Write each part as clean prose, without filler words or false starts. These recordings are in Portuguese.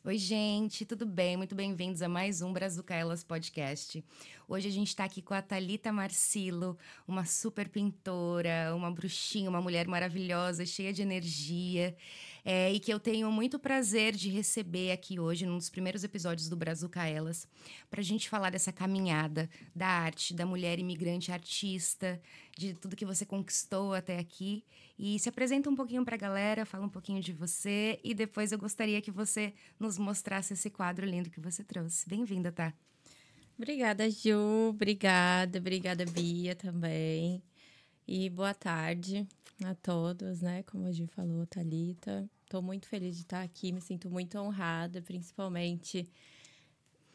Oi, gente, tudo bem? Muito bem-vindos a mais um Brazuca Elas Podcast. Hoje a gente está aqui com a Thalita Marcillo, uma super pintora, uma bruxinha, uma mulher maravilhosa, cheia de energia, e que eu tenho muito prazer de receber aqui hoje, num dos primeiros episódios do Brazuca Elas, para a gente falar dessa caminhada da arte, da mulher imigrante artista, de tudo que você conquistou até aqui. E se apresenta um pouquinho para a galera, fala um pouquinho de você e depois eu gostaria que você nos mostrasse esse quadro lindo que você trouxe. Bem-vinda, tá? Obrigada, Ju. Obrigada, Bia, também. E boa tarde a todos, né? Como a Ju falou, Thalita. Estou muito feliz de estar aqui, me sinto muito honrada, principalmente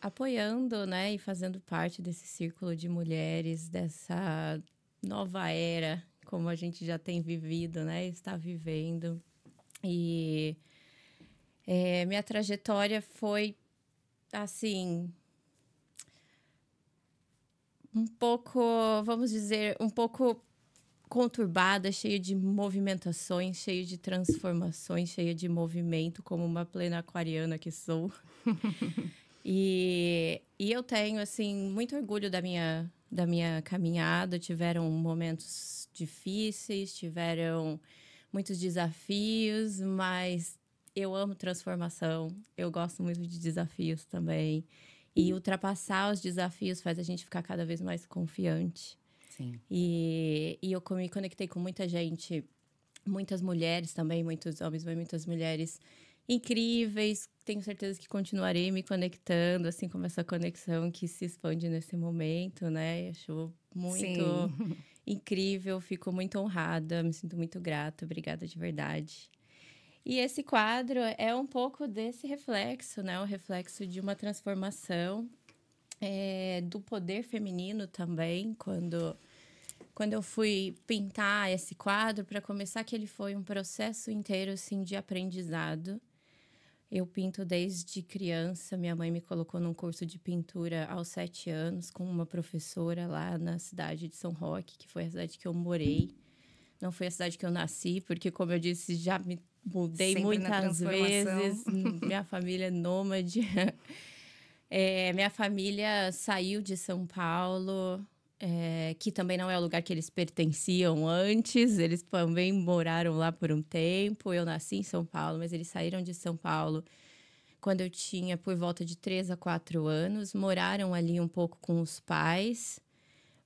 apoiando, né? E fazendo parte desse círculo de mulheres, dessa nova era, como a gente já tem vivido, né? Está vivendo. E minha trajetória foi, assim, um pouco, vamos dizer, um pouco conturbada, cheia de movimentações, cheia de transformações, cheia de movimento, como uma plena aquariana que sou. E eu tenho, assim, muito orgulho da minha caminhada. Tiveram momentos difíceis, tiveram muitos desafios, mas eu amo transformação. Eu gosto muito de desafios também. E ultrapassar os desafios faz a gente ficar cada vez mais confiante. Sim. E eu me conectei com muita gente, muitas mulheres também, muitos homens, mas muitas mulheres incríveis. Tenho certeza que continuarei me conectando, assim como essa conexão que se expande nesse momento, né? Acho muito Sim. incrível, fico muito honrada, me sinto muito grata, obrigada de verdade. E esse quadro é um pouco desse reflexo, né? O reflexo de uma transformação do poder feminino também, quando eu fui pintar esse quadro, para começar, que ele foi um processo inteiro assim, de aprendizado. Eu pinto desde criança. Minha mãe me colocou num curso de pintura aos 7 anos, com uma professora lá na cidade de São Roque, que foi a cidade que eu morei. Não foi a cidade que eu nasci, porque, como eu disse, já me mudei Sempre na muitas transformação. vezes. Minha família é nômade. Minha família saiu de São Paulo, que também não é o lugar que eles pertenciam antes. Eles também moraram lá por um tempo. Eu nasci em São Paulo, mas eles saíram de São Paulo quando eu tinha por volta de 3 a 4 anos. Moraram ali um pouco com os pais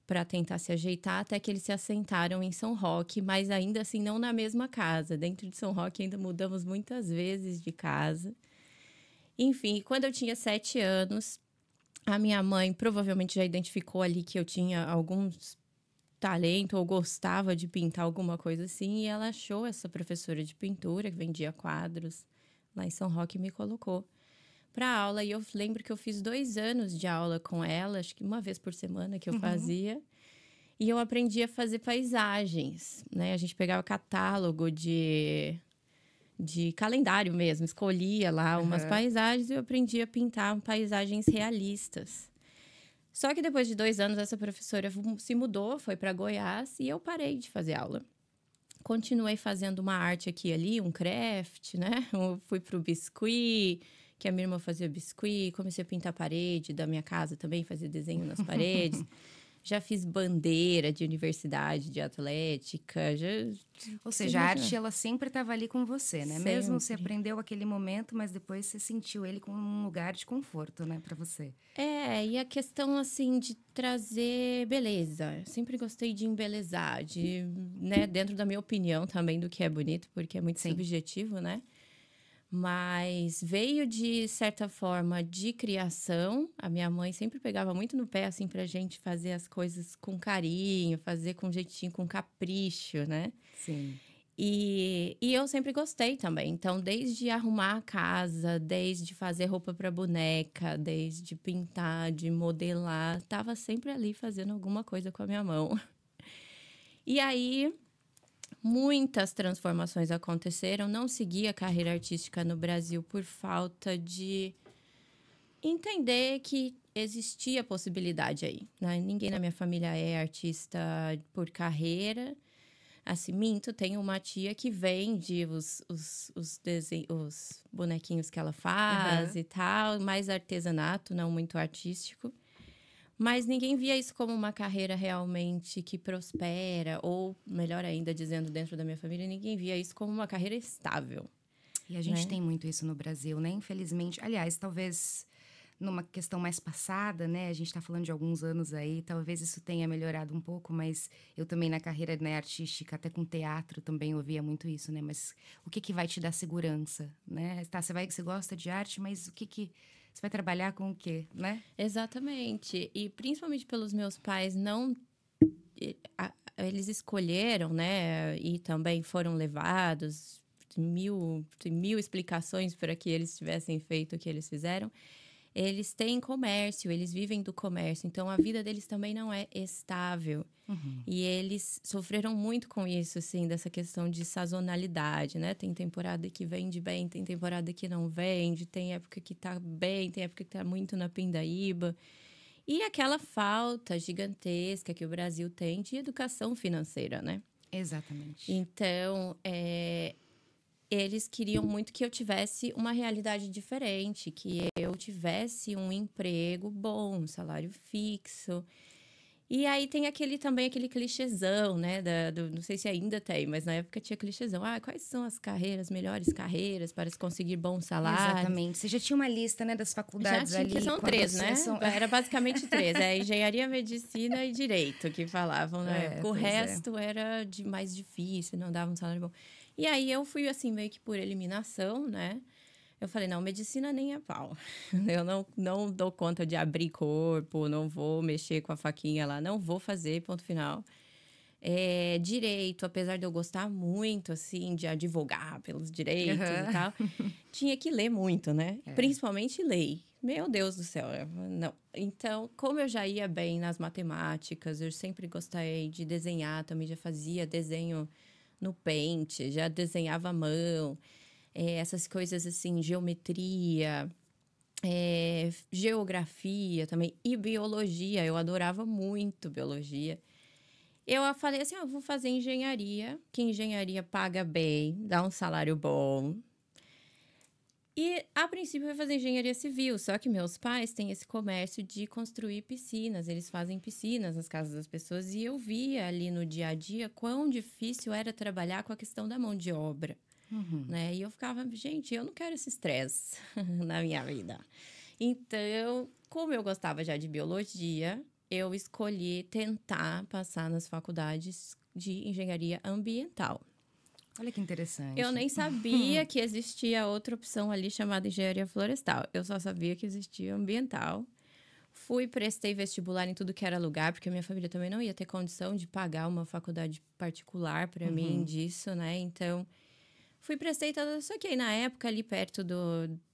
para tentar se ajeitar, até que eles se assentaram em São Roque, mas ainda assim não na mesma casa. Dentro de São Roque ainda mudamos muitas vezes de casa. Enfim, quando eu tinha 7 anos, a minha mãe provavelmente já identificou ali que eu tinha alguns talento ou gostava de pintar alguma coisa assim, e ela achou essa professora de pintura que vendia quadros lá em São Roque e me colocou para aula. E eu lembro que eu fiz 2 anos de aula com ela, acho que uma vez por semana que eu Uhum. fazia. E eu aprendi a fazer paisagens, né? A gente pegava catálogo de calendário mesmo, escolhia lá umas Uhum. paisagens e eu aprendi a pintar paisagens realistas. Só que depois de 2 anos, essa professora se mudou, foi para Goiás e eu parei de fazer aula. Continuei fazendo uma arte aqui e ali, um craft, né? Eu fui pro biscuit, que a minha irmã fazia biscuit, comecei a pintar a parede da minha casa também, fazer desenho nas paredes. Já fiz bandeira de universidade, de atlética, já Ou você seja, a arte imagina. ela sempre estava ali com você, né? Mesmo você Sempre. aprendeu aquele momento, mas depois você sentiu ele como um lugar de conforto, né, para você. E a questão, assim, de trazer beleza. Eu sempre gostei de embelezar, né, dentro da minha opinião também do que é bonito, porque é muito Sim. subjetivo, né? Mas veio de certa forma de criação. A minha mãe sempre pegava muito no pé, assim, pra gente fazer as coisas com carinho, fazer com jeitinho, com capricho, né? Sim. E eu sempre gostei também. Então, desde arrumar a casa, desde fazer roupa para boneca, desde pintar, de modelar, tava sempre ali fazendo alguma coisa com a minha mão. E aí, muitas transformações aconteceram. Não segui a carreira artística no Brasil por falta de entender que existia possibilidade aí, né? Ninguém na minha família é artista por carreira. Assim, minto, tem uma tia que vende os bonequinhos que ela faz Aham. e tal, mais artesanato, não muito artístico. Mas ninguém via isso como uma carreira realmente que prospera, ou melhor ainda, dizendo dentro da minha família, ninguém via isso como uma carreira estável, E a gente né? tem muito isso no Brasil, né? Infelizmente. Aliás, talvez numa questão mais passada, né? A gente tá falando de alguns anos aí, talvez isso tenha melhorado um pouco, mas eu também na carreira, né, artística, até com teatro também ouvia muito isso, né? Mas o que que vai te dar segurança, né? Tá, você gosta de arte, mas o que que você vai trabalhar com o quê, né? Exatamente. E principalmente pelos meus pais não eles escolheram, né, e também foram levados, tem mil explicações para que eles tivessem feito o que eles fizeram. Eles têm comércio, eles vivem do comércio, então a vida deles também não é estável. Uhum. E eles sofreram muito com isso, assim, dessa questão de sazonalidade, né? Tem temporada que vende bem, tem temporada que não vende, tem época que tá bem, tem época que tá muito na pindaíba. E aquela falta gigantesca que o Brasil tem de educação financeira, né? Exatamente. Então, eles queriam muito que eu tivesse uma realidade diferente, que eu tivesse um emprego bom, um salário fixo. E aí tem aquele clichêzão, né? Não sei se ainda tem, mas na época tinha clichêzão. Ah, quais são as carreiras, melhores carreiras para se conseguir bons salários? Exatamente. Você já tinha uma lista, né, das Já faculdades tinha, que ali são quando três, você né? são... Era basicamente três. É engenharia, medicina e direito que falavam na É, época. O pois é. resto era mais difícil, não dava um salário bom. E aí eu fui assim, meio que por eliminação, né? Eu falei, não, medicina nem a pau. Eu não dou conta de abrir corpo, não vou mexer com a faquinha lá, não vou fazer, ponto final. Direito, apesar de eu gostar muito, assim, de advogar pelos direitos e Aham. tal, tinha que ler muito, né? É. Principalmente lei. Meu Deus do céu, não. Então, como eu já ia bem nas matemáticas, eu sempre gostei de desenhar, também já fazia desenho no pente, já desenhava à mão, essas coisas assim, geometria, geografia também, e biologia, eu adorava muito biologia. Eu falei assim, vou fazer engenharia, que engenharia paga bem, dá um salário bom. E, a princípio, eu ia fazer engenharia civil, só que meus pais têm esse comércio de construir piscinas. Eles fazem piscinas nas casas das pessoas e eu via ali no dia a dia quão difícil era trabalhar com a questão da mão de obra, Uhum. né? E eu ficava, gente, eu não quero esse estresse na minha vida. Então, como eu gostava já de biologia, eu escolhi tentar passar nas faculdades de engenharia ambiental. Olha que Eu interessante. nem sabia que existia outra opção ali chamada engenharia florestal. Eu só sabia que existia ambiental. Fui, prestei vestibular em tudo que era lugar, porque a minha família também não ia ter condição de pagar uma faculdade particular para mim Uhum. disso, né? Então, fui, prestei toda. Só que aí, na época, ali perto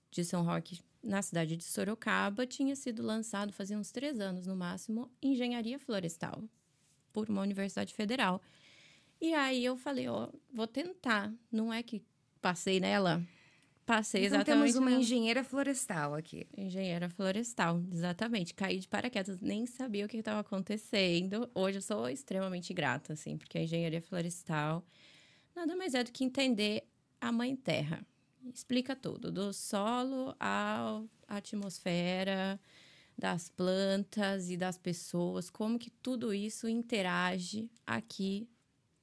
de São Roque, na cidade de Sorocaba, tinha sido lançado, fazia uns 3 anos no máximo, engenharia florestal, por uma universidade federal. E aí eu falei, vou tentar. Não é que passei nela? Passei Então temos exatamente uma nela. engenheira florestal aqui. Engenheira florestal, exatamente. Caí de paraquedas, nem sabia o que estava acontecendo. Hoje eu sou extremamente grata, assim, porque a engenharia florestal nada mais é do que entender a mãe terra. Explica tudo, do solo à atmosfera, das plantas e das pessoas, como que tudo isso interage aqui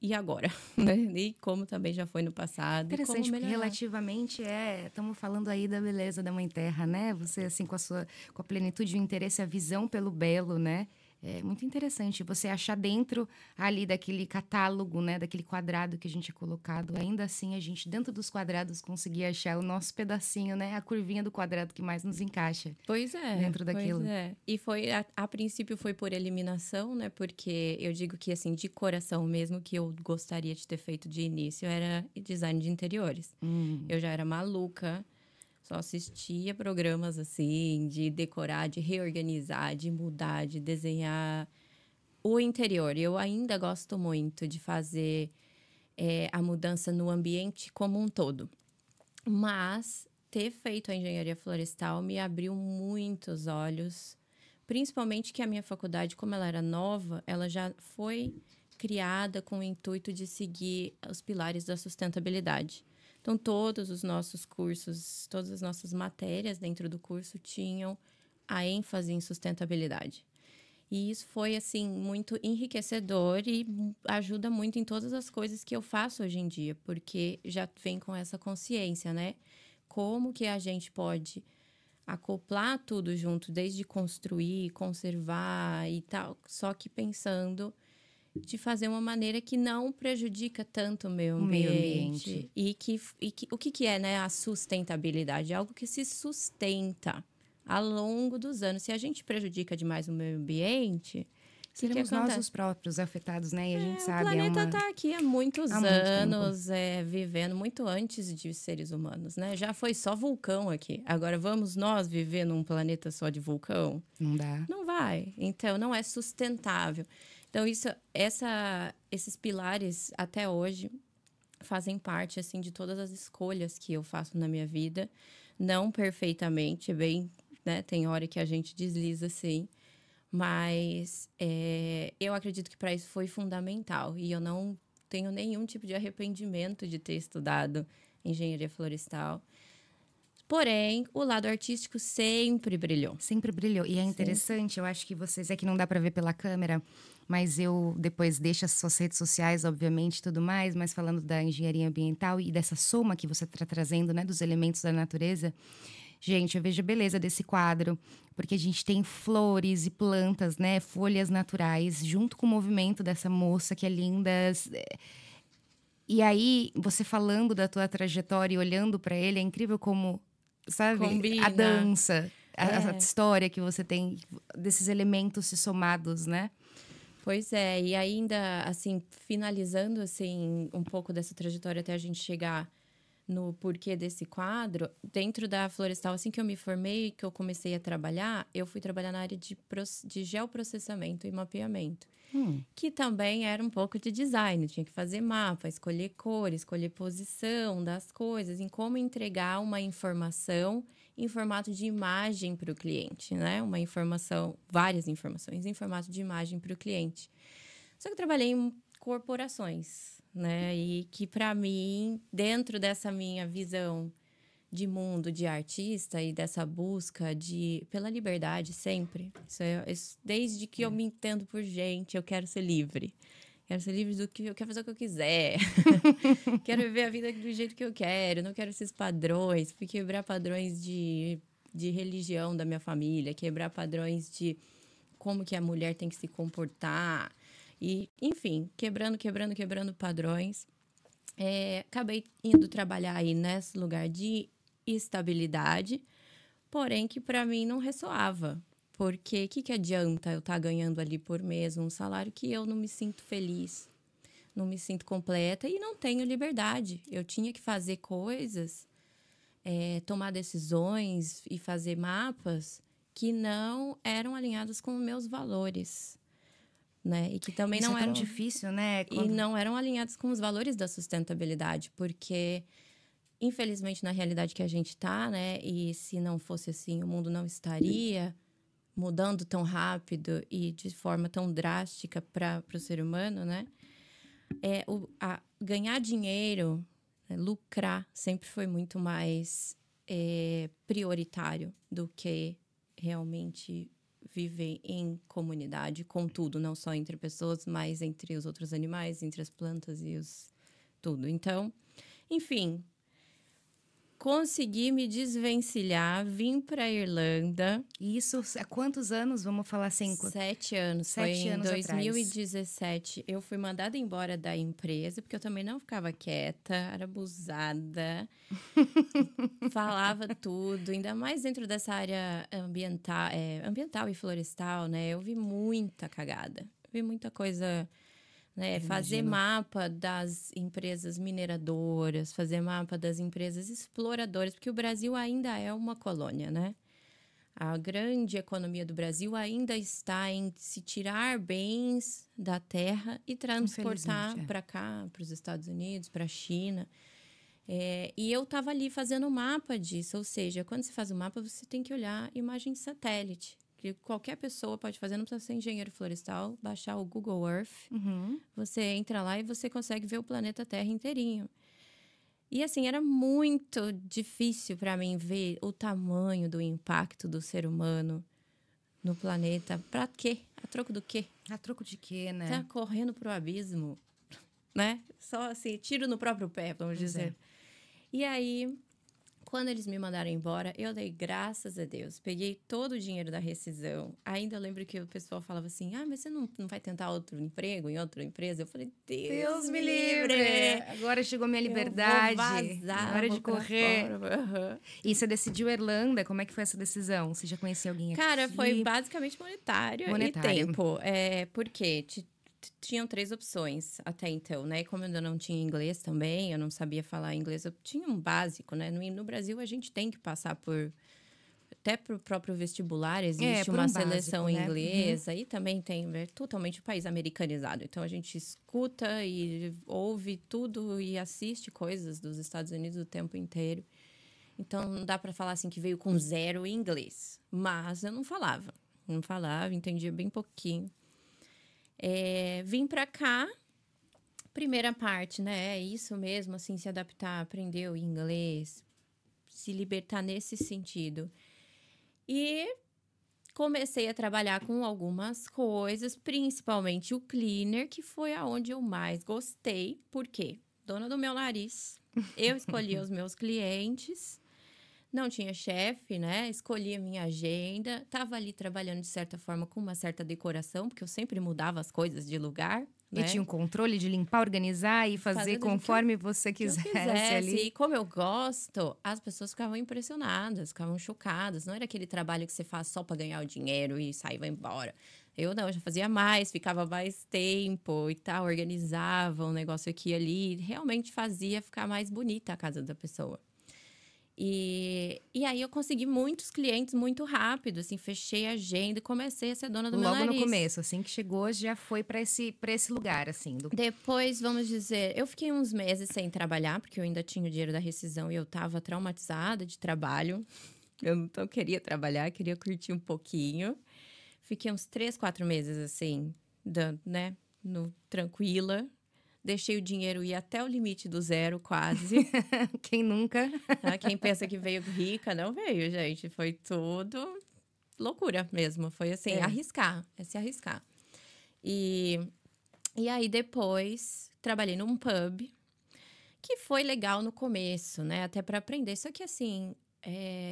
e agora, né? E como também já foi no passado e como Interessante, porque melhorar. relativamente estamos falando aí da beleza da Mãe Terra, né? Você, assim, com a plenitude, o interesse, a visão pelo belo, né? É muito interessante você achar dentro ali daquele catálogo, né? Daquele quadrado que a gente é colocado. Ainda assim, a gente, dentro dos quadrados, conseguir achar o nosso pedacinho, né? A curvinha do quadrado que mais nos encaixa Pois é, dentro pois daquilo. é. E foi, a princípio foi por eliminação, né? Porque eu digo que, assim, de coração mesmo, que eu gostaria de ter feito de início era design de interiores. Hum. Eu já era maluca, só assistia programas, assim, de decorar, de reorganizar, de mudar, de desenhar o interior. Eu ainda gosto muito de fazer a mudança no ambiente como um todo. Mas ter feito a engenharia florestal me abriu muitos olhos, principalmente que a minha faculdade, como ela era nova, ela já foi criada com o intuito de seguir os pilares da sustentabilidade. Então, todos os nossos cursos, todas as nossas matérias dentro do curso tinham a ênfase em sustentabilidade. E isso foi, assim, muito enriquecedor e ajuda muito em todas as coisas que eu faço hoje em dia, porque já vem com essa consciência, né? Como que a gente pode acoplar tudo junto, desde construir, conservar e tal, só que pensando de fazer uma maneira que não prejudica tanto o meio O meio ambiente. ambiente. E o que é, né, a sustentabilidade? É algo que se sustenta ao longo dos anos. Se a gente prejudica demais o meio ambiente, o que Seremos nós acontece? os próprios afetados, né? E a gente O sabe, planeta está aqui há muitos há muito tempo. anos, vivendo muito antes de seres humanos, né? Já foi só vulcão aqui. Agora, vamos nós viver num planeta só de vulcão? Não dá. Não vai. Então, não é sustentável. Então, esses pilares, até hoje, fazem parte, assim, de todas as escolhas que eu faço na minha vida. Não perfeitamente, né? Tem hora que a gente desliza, assim. Mas eu acredito que para isso foi fundamental. E eu não tenho nenhum tipo de arrependimento de ter estudado engenharia florestal. Porém, o lado artístico sempre brilhou. Sempre brilhou. E é interessante, eu acho que vocês... É que não dá para ver pela câmera, mas eu depois deixo as suas redes sociais, obviamente, e tudo mais. Mas falando da engenharia ambiental e dessa soma que você está trazendo, né? Dos elementos da natureza... Gente, eu vejo a beleza desse quadro, porque a gente tem flores e plantas, né? Folhas naturais, junto com o movimento dessa moça que é linda. E aí, você falando da tua trajetória e olhando para ele, é incrível como, sabe? Combina. A dança, a história que você tem desses elementos se somados, né? Pois é, e ainda, assim, finalizando, assim, um pouco dessa trajetória até a gente chegar no porquê desse quadro, dentro da Florestal, assim que eu me formei, que eu comecei a trabalhar, eu fui trabalhar na área de geoprocessamento e mapeamento, que também era um pouco de design, tinha que fazer mapa, escolher cor, escolher posição das coisas, em como entregar uma informação em formato de imagem para o cliente, né? Uma informação, várias informações em formato de imagem para o cliente. Só que eu trabalhei em corporações, né? E que, para mim, dentro dessa minha visão de mundo de artista e dessa busca pela liberdade sempre, desde que eu me entendo por gente, eu quero ser livre. Quero ser livre do que eu quero fazer o que eu quiser. Quero viver a vida do jeito que eu quero. Não quero esses padrões. Fui quebrar padrões de religião da minha família. Quebrar padrões de como que a mulher tem que se comportar. E, enfim, quebrando padrões. Acabei indo trabalhar aí nesse lugar de estabilidade. Porém, que para mim não ressoava. Porque o que adianta eu estar ganhando ali por mês um salário que eu não me sinto feliz, não me sinto completa e não tenho liberdade. Eu tinha que fazer coisas, tomar decisões e fazer mapas que não eram alinhados com os meus valores, né? E que também Isso não é tão eram difícil, né? e não eram alinhados com os valores da sustentabilidade, porque infelizmente na realidade que a gente está, né? E se não fosse assim, o mundo não estaria mudando tão rápido e de forma tão drástica para o ser humano, né? Ganhar dinheiro, né, lucrar, sempre foi muito mais prioritário do que realmente viver em comunidade, com tudo, não só entre pessoas, mas entre os outros animais, entre as plantas e tudo. Então, enfim, consegui me desvencilhar, vim para a Irlanda. Isso há quantos anos? Vamos falar assim? 7 anos. 7 foi anos em atrás. 2017. Eu fui mandada embora da empresa, porque eu também não ficava quieta, era abusada. Falava tudo, ainda mais dentro dessa área ambiental e florestal, né? Eu vi muita cagada. Vi muita coisa... Né? Fazer mapa das empresas mineradoras, fazer mapa das empresas exploradoras, porque o Brasil ainda é uma colônia, né? A grande economia do Brasil ainda está em se tirar bens da terra e transportar para cá, para os Estados Unidos, para a China. E eu estava ali fazendo um mapa disso, ou seja, quando você faz o mapa, você tem que olhar imagem de satélite. que qualquer pessoa pode fazer, não precisa ser engenheiro florestal, baixar o Google Earth. Você entra lá e você consegue ver o planeta Terra inteirinho. E assim, era muito difícil para mim ver o tamanho do impacto do ser humano no planeta. Pra quê? A troco do quê? A troco de quê, né? Tá correndo pro abismo, né? Só assim, tiro no próprio pé, vamos dizer. E aí, quando eles me mandaram embora, eu dei graças a Deus. Peguei todo o dinheiro da rescisão. Ainda eu lembro que o pessoal falava assim, mas você não vai tentar outro emprego em outra empresa? Eu falei, Deus me livre! Agora chegou minha liberdade. Eu vou vazar, hora de correr. Fora. E você decidiu Irlanda? Como é que foi essa decisão? Você já conhecia alguém aqui? Cara, foi basicamente monetário e tempo. Porque tinham 3 opções até então, né? E como eu ainda não tinha inglês também, eu não sabia falar inglês, eu tinha um básico, né? No Brasil, a gente tem que passar por... Até pro próprio vestibular existe uma seleção básico, né? inglesa. E também é totalmente o país americanizado. Então, a gente escuta e ouve tudo e assiste coisas dos Estados Unidos o tempo inteiro. Então, não dá para falar assim que veio com 0 em inglês. Mas eu não falava. Não falava, entendia bem pouquinho. Vim para cá, primeira parte, né? É isso mesmo, assim, se adaptar, aprender o inglês, se libertar nesse sentido. E comecei a trabalhar com algumas coisas, principalmente o cleaner, que foi aonde eu mais gostei. Por quê? Dona do meu nariz. Eu escolhia os meus clientes. Não tinha chefe, né? Escolhi a minha agenda. Tava ali trabalhando, de certa forma, com uma certa decoração, porque eu sempre mudava as coisas de lugar. E tinha um controle de limpar, organizar e fazer conforme você quisesse ali. E como eu gosto, as pessoas ficavam impressionadas, ficavam chocadas. Não era aquele trabalho que você faz só para ganhar o dinheiro e sair e vai embora. Eu não, eu já fazia mais, ficava mais tempo e tal, organizava um negócio aqui e ali. Realmente fazia ficar mais bonita a casa da pessoa. E aí eu consegui muitos clientes muito rápido, assim, fechei a agenda e comecei a ser dona do meu nariz. Logo no começo, assim que chegou, já foi para esse lugar, assim. Depois, vamos dizer, eu fiquei uns meses sem trabalhar, porque eu ainda tinha o dinheiro da rescisão e eu tava traumatizada de trabalho. Eu não queria trabalhar, queria curtir um pouquinho. Fiquei uns 3, 4 meses, assim, né, tranquila. Deixei o dinheiro ir até o limite do 0, quase. Quem nunca? Quem pensa que veio rica, não veio, gente. Foi tudo loucura mesmo. Foi assim, arriscar. Se arriscar. E aí, depois, trabalhei num pub. Que foi legal no começo, né? Até para aprender. Só que, assim,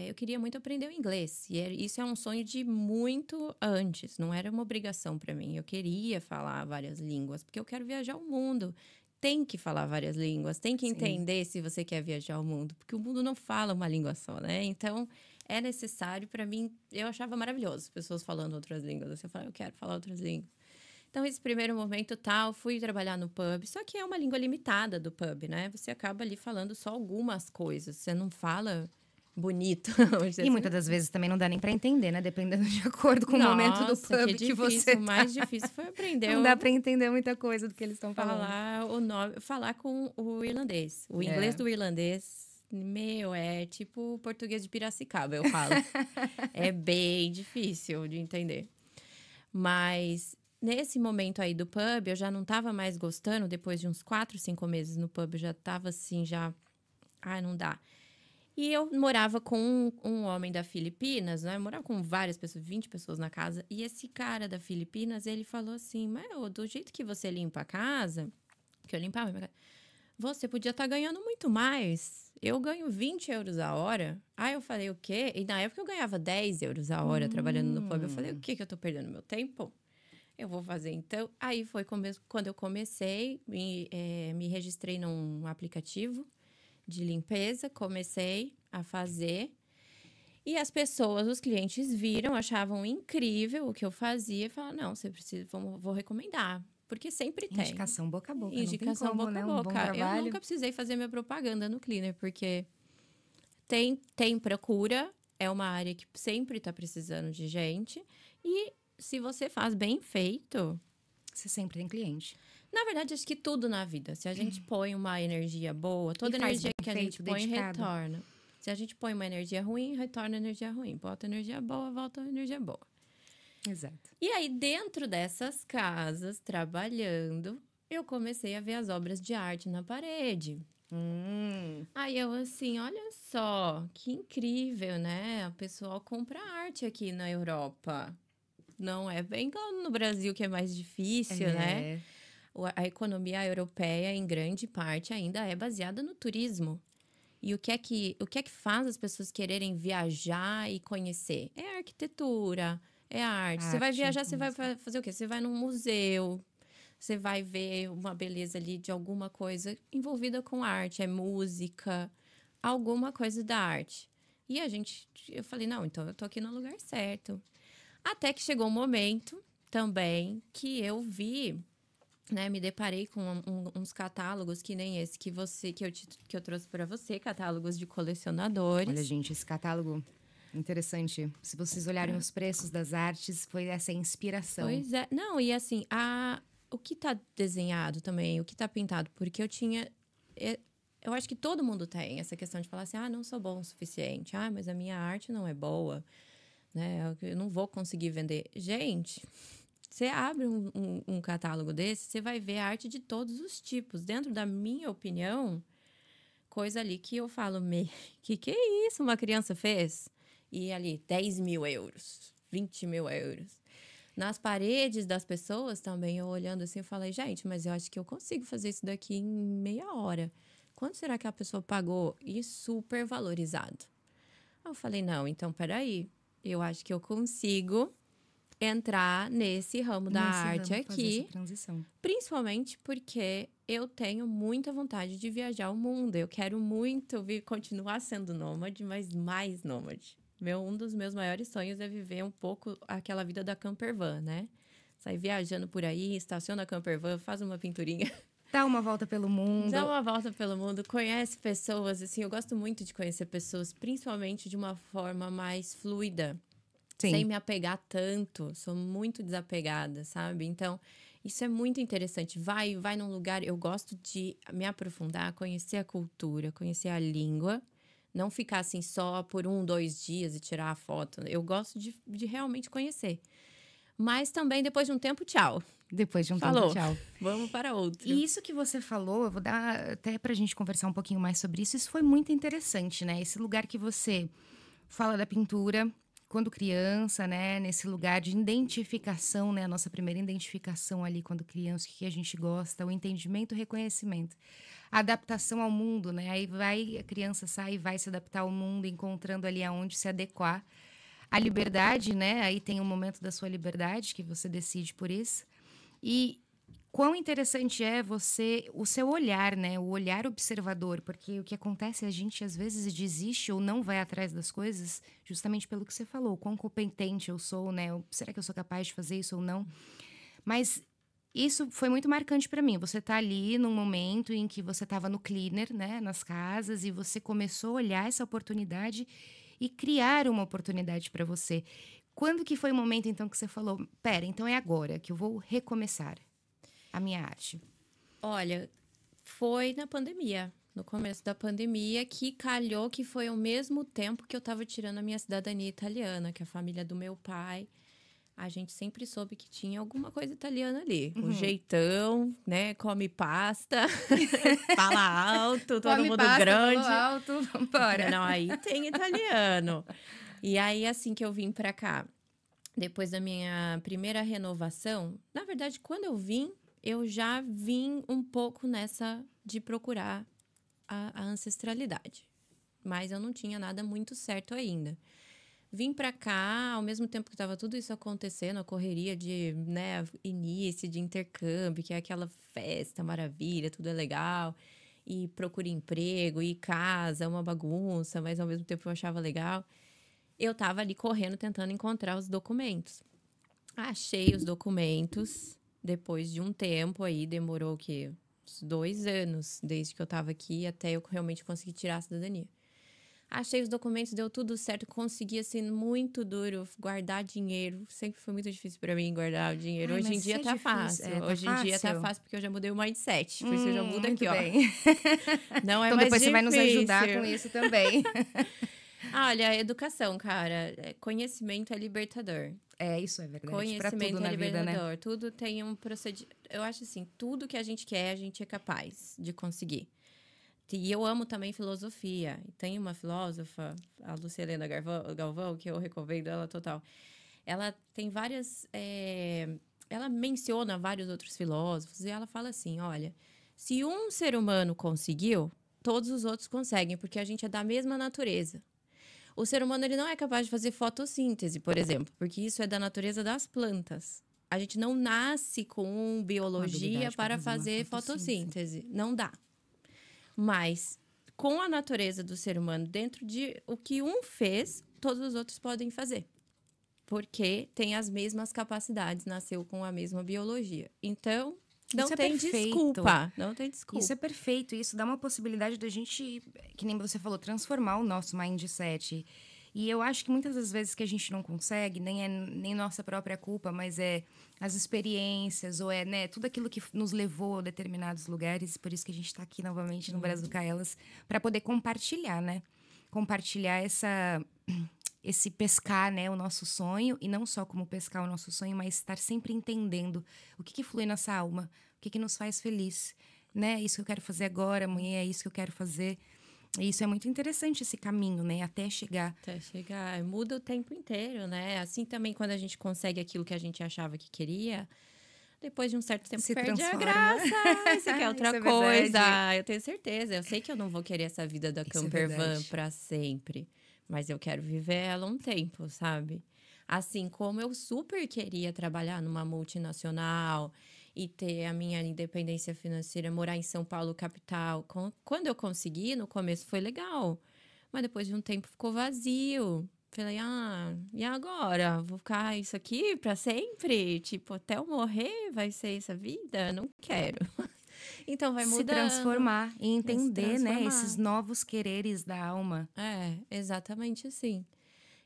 eu queria muito aprender o inglês. E isso é um sonho de muito antes. Não era uma obrigação para mim. Eu queria falar várias línguas, porque eu quero viajar o mundo. Tem que falar várias línguas. Tem que entender se você quer viajar o mundo. Porque o mundo não fala uma língua só, né? Então, é necessário para mim. Eu achava maravilhoso pessoas falando outras línguas. Eu falava, eu quero falar outras línguas. Então, esse primeiro momento fui trabalhar no pub. Só que é uma língua limitada do pub, né? Você acaba ali falando só algumas coisas. Você não fala bonito. E muitas das vezes também não dá nem para entender, né? Dependendo de acordo com o momento do pub que você tá. O mais difícil foi aprender. Não dá para entender muita coisa do que eles estão falando. Falar com o irlandês. O inglês do irlandês, é tipo o português de Piracicaba, eu falo. É bem difícil de entender. Mas nesse momento aí do pub, eu já não tava mais gostando. Depois de uns 4, 5 meses no pub, eu já tava assim, não dá. E eu morava com um homem da Filipinas, né? Eu morava com várias pessoas, 20 pessoas na casa. E esse cara da Filipinas, ele falou assim, do jeito que você limpa a casa, que eu limpava a minha casa, você podia estar ganhando muito mais. Eu ganho 20 euros a hora. Aí eu falei, o quê? E na época eu ganhava 10 euros a hora trabalhando no pub. Eu falei, o quê que eu tô perdendo meu tempo? Eu vou fazer então. Aí foi quando eu comecei, me registrei num aplicativo de limpeza, comecei a fazer. E as pessoas, os clientes viram, achavam incrível o que eu fazia e falaram, não, você precisa, vou recomendar. Porque sempre tem. Indicação boca a boca. Indicação não tem como, boca a boca. Né? Um bom trabalho. Eu nunca precisei fazer minha propaganda no cleaner, porque tem procura, é uma área que sempre está precisando de gente. E se você faz bem feito, você sempre tem cliente. Na verdade, acho que tudo na vida. Se a gente põe uma energia boa, toda energia que a gente põe retorna. Se a gente põe uma energia ruim, retorna energia ruim. Bota energia boa, volta energia boa. Exato. E aí, dentro dessas casas, trabalhando, eu comecei a ver as obras de arte na parede. Aí eu assim, olha só, que incrível, né? O pessoal compra arte aqui na Europa. Não é bem como no Brasil, que é mais difícil, né? É. A economia europeia, em grande parte, ainda é baseada no turismo. E o que é que faz as pessoas quererem viajar e conhecer? É a arquitetura, é a arte. Você vai Arte, viajar, você vai música. fazer o quê? Você vai num museu, você vai ver uma beleza ali de alguma coisa envolvida com arte, é música, alguma coisa da arte. E eu falei, não, então eu tô aqui no lugar certo. Até que chegou um momento também que eu vi, né, me deparei com uns catálogos que nem esse que eu trouxe para você, catálogos de Olha, colecionadores. gente, esse catálogo interessante. Se vocês olharem os preços das artes, foi essa inspiração. Pois é. Não, e assim, o que tá desenhado também, o que tá pintado, porque eu acho que todo mundo tem essa questão de falar assim, não sou bom o suficiente, mas a minha arte não é boa, né? Eu não vou conseguir vender. Gente, você abre um catálogo desse, você vai ver arte de todos os tipos. Dentro da minha opinião, coisa ali que eu falo, que é isso uma criança fez? E ali, 10 mil euros, 20 mil euros. Nas paredes das pessoas também, eu olhando assim, eu falei, gente, mas eu acho que eu consigo fazer isso daqui em meia hora. Quanto será que a pessoa pagou? E super valorizado. Aí eu falei, não, então peraí, eu acho que eu consigo entrar nesse ramo da Nesse arte ramo, fazer essa aqui, transição. principalmente porque eu tenho muita vontade de viajar o mundo. Eu quero muito continuar sendo nômade, mas mais nômade. Um dos meus maiores sonhos é viver um pouco aquela vida da campervan, né? Sair viajando por aí, estaciona a campervan, faz uma pinturinha. Dá uma volta pelo mundo. Dá uma volta pelo mundo, conhece pessoas, assim, eu gosto muito de conhecer pessoas, principalmente de uma forma mais fluida. Sim. Sem me apegar tanto, sou muito desapegada, sabe? Então, isso é muito interessante. Vai num lugar, eu gosto de me aprofundar, conhecer a cultura, conhecer a língua, não ficar assim só por 2 dias e tirar a foto. Eu gosto de realmente conhecer. Mas também, depois de um tempo, tchau. Depois de um Falou. tempo, tchau. Vamos para outro. E isso que você falou, eu vou dar até pra gente conversar um pouquinho mais sobre isso. Isso foi muito interessante, né? Esse lugar que você fala da pintura quando criança, né? Nesse lugar de identificação, né? A nossa primeira identificação ali quando criança, o que a gente gosta, o entendimento, o reconhecimento. A adaptação ao mundo, né? Aí a criança sai e vai se adaptar ao mundo, encontrando ali aonde se adequar. A liberdade, né? Aí tem um momento da sua liberdade que você decide por isso. E quão interessante é o seu olhar, né? O olhar observador, porque o que acontece é a gente às vezes desiste ou não vai atrás das coisas justamente pelo que você falou, quão competente eu sou, né? Será que eu sou capaz de fazer isso ou não? Mas isso foi muito marcante para mim. Você tá ali num momento em que você estava no cleaner, né? Nas casas, e você começou a olhar essa oportunidade e criar uma oportunidade para você. Quando que foi o momento, então, que você falou, pera, então é agora que eu vou recomeçar a minha arte? Olha, foi na pandemia, no começo da pandemia, que calhou que foi ao mesmo tempo que eu estava tirando a minha cidadania italiana, que a família do meu pai, a gente sempre soube que tinha alguma coisa italiana ali. O jeitão, né? Come pasta, fala alto, todo mundo grande. Falou alto, vambora. Não, aí tem italiano. E aí, assim que eu vim pra cá, depois da minha primeira renovação, na verdade, quando eu já vim um pouco nessa de procurar a ancestralidade. Mas eu não tinha nada muito certo ainda. Vim pra cá, ao mesmo tempo que estava tudo isso acontecendo, a correria de, né, início de intercâmbio, que é aquela festa, maravilha, tudo é legal. E procura emprego, e casa, é uma bagunça, mas ao mesmo tempo eu achava legal. Eu tava ali correndo, tentando encontrar os documentos. Achei os documentos, depois de um tempo aí, demorou o quê? Uns 2 anos, desde que eu tava aqui, até eu realmente conseguir tirar a cidadania. Achei os documentos, deu tudo certo, consegui, assim, muito duro, guardar dinheiro. Sempre foi muito difícil pra mim guardar o dinheiro. Hoje em dia tá fácil. Hoje em dia tá fácil, porque eu já mudei o mindset. Por isso eu já mudo aqui, ó. Bem. Não é então mais depois difícil. você vai nos ajudar com isso também. Olha, educação, cara, conhecimento é libertador. Isso é verdade. Pra Conhecimento tudo é na vida, né? libertador. Tudo tem um procedimento. Eu acho assim, tudo que a gente quer, a gente é capaz de conseguir. E eu amo também filosofia. Tem uma filósofa, a Lucilena Galvão, que eu recomendo ela total. Ela tem várias... ela menciona vários outros filósofos e ela fala assim, olha, se um ser humano conseguiu, todos os outros conseguem, porque a gente é da mesma natureza. O ser humano ele não é capaz de fazer fotossíntese, por exemplo, porque isso é da natureza das plantas. A gente não nasce com biologia para fazer fotossíntese. Não dá. Mas, com a natureza do ser humano, dentro de o que um fez, todos os outros podem fazer. Porque tem as mesmas capacidades, nasceu com a mesma biologia. Então, não tem desculpa. Não tem desculpa. Isso é perfeito. Isso dá uma possibilidade da gente, que nem você falou, transformar o nosso mindset. E eu acho que muitas das vezes que a gente não consegue, nem é nem nossa própria culpa, mas é as experiências, ou é, né, tudo aquilo que nos levou a determinados lugares. Por isso que a gente está aqui novamente no Brazuca Elas, para poder compartilhar, né? Compartilhar esse pescar, né, o nosso sonho, e não só como pescar o nosso sonho, mas estar sempre entendendo o que flui nossa alma, o que nos faz feliz, né? Isso que eu quero fazer agora, amanhã é isso que eu quero fazer. E isso é muito interessante, esse caminho, né? Até chegar. Até chegar. Muda o tempo inteiro, né? Assim também, quando a gente consegue aquilo que a gente achava que queria, depois de um certo tempo se perde transforma. a graça. Você quer outra coisa. Verdade. Eu tenho certeza. Eu sei que eu não vou querer essa vida da camper van para sempre. Mas eu quero viver ela um tempo, sabe? Assim como eu super queria trabalhar numa multinacional e ter a minha independência financeira, morar em São Paulo, capital. Quando eu consegui, no começo foi legal. Mas depois de um tempo ficou vazio. Falei, e agora? Vou ficar isso aqui para sempre? Tipo, até eu morrer vai ser essa vida? Não quero. Então vai mudando. Se transformar e entender, né, esses novos quereres da alma. Exatamente assim.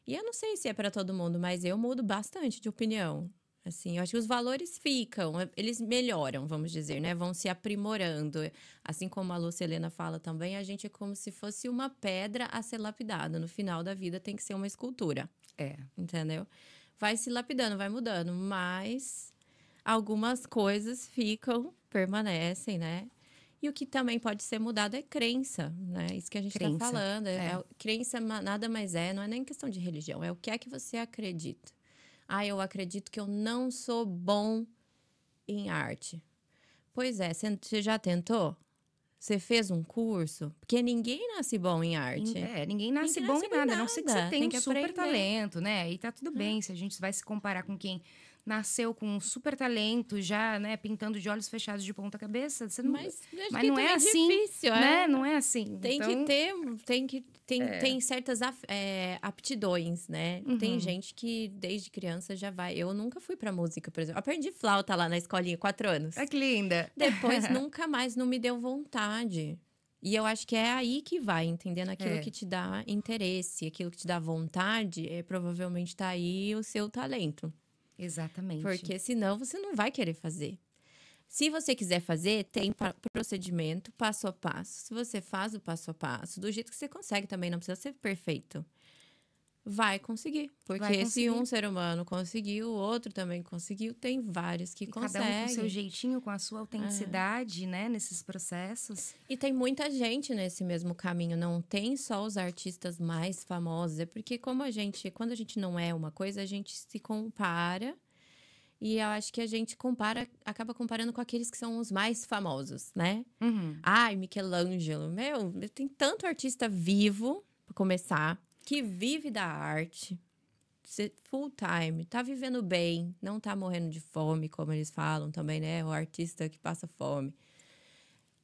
E eu não sei se é para todo mundo, mas eu mudo bastante de opinião. Assim, eu acho que os valores ficam, eles melhoram, vamos dizer, né? Vão se aprimorando. Assim como a Lucilena fala também, a gente é como se fosse uma pedra a ser lapidada. No final da vida tem que ser uma escultura. Entendeu? Vai se lapidando, vai mudando, mas algumas coisas permanecem, né? E o que também pode ser mudado é crença, né? Isso que a gente está falando. Crença nada mais não é nem questão de religião, é o que é que você acredita. Eu acredito que eu não sou bom em arte. Pois é, você já tentou? Você fez um curso? Porque ninguém nasce bom em arte. Ninguém nasce bom em nada. A não ser que você tenha um super talento, né? E tá tudo bem se a gente vai se comparar com quem nasceu com um super talento, já, né, pintando de olhos fechados de ponta cabeça. Você não, mas não é assim, difícil, né? Não é assim. Tem certas aptidões, né? Tem gente que desde criança já vai. Eu nunca fui pra música, por exemplo. Aprendi flauta lá na escolinha, 4 anos. Que linda. Depois nunca mais não me deu vontade. E eu acho que é aí que vai, entendendo aquilo que te dá interesse, aquilo que te dá vontade, provavelmente tá aí o seu talento. Exatamente. Porque senão você não vai querer fazer. Se você quiser fazer, tem procedimento passo a passo. Se você faz o passo a passo, do jeito que você consegue também, não precisa ser perfeito. Vai conseguir. Porque se um ser humano conseguiu, o outro também conseguiu, tem vários que conseguem. Cada um com o seu jeitinho, com a sua autenticidade, né? Nesses processos. E tem muita gente nesse mesmo caminho. Não tem só os artistas mais famosos. É porque quando a gente não é uma coisa, a gente se compara. E eu acho que a gente acaba comparando com aqueles que são os mais famosos, né? Michelangelo. Tem tanto artista vivo, para começar, que vive da arte, full time, tá vivendo bem, não tá morrendo de fome, como eles falam também, né? O artista que passa fome.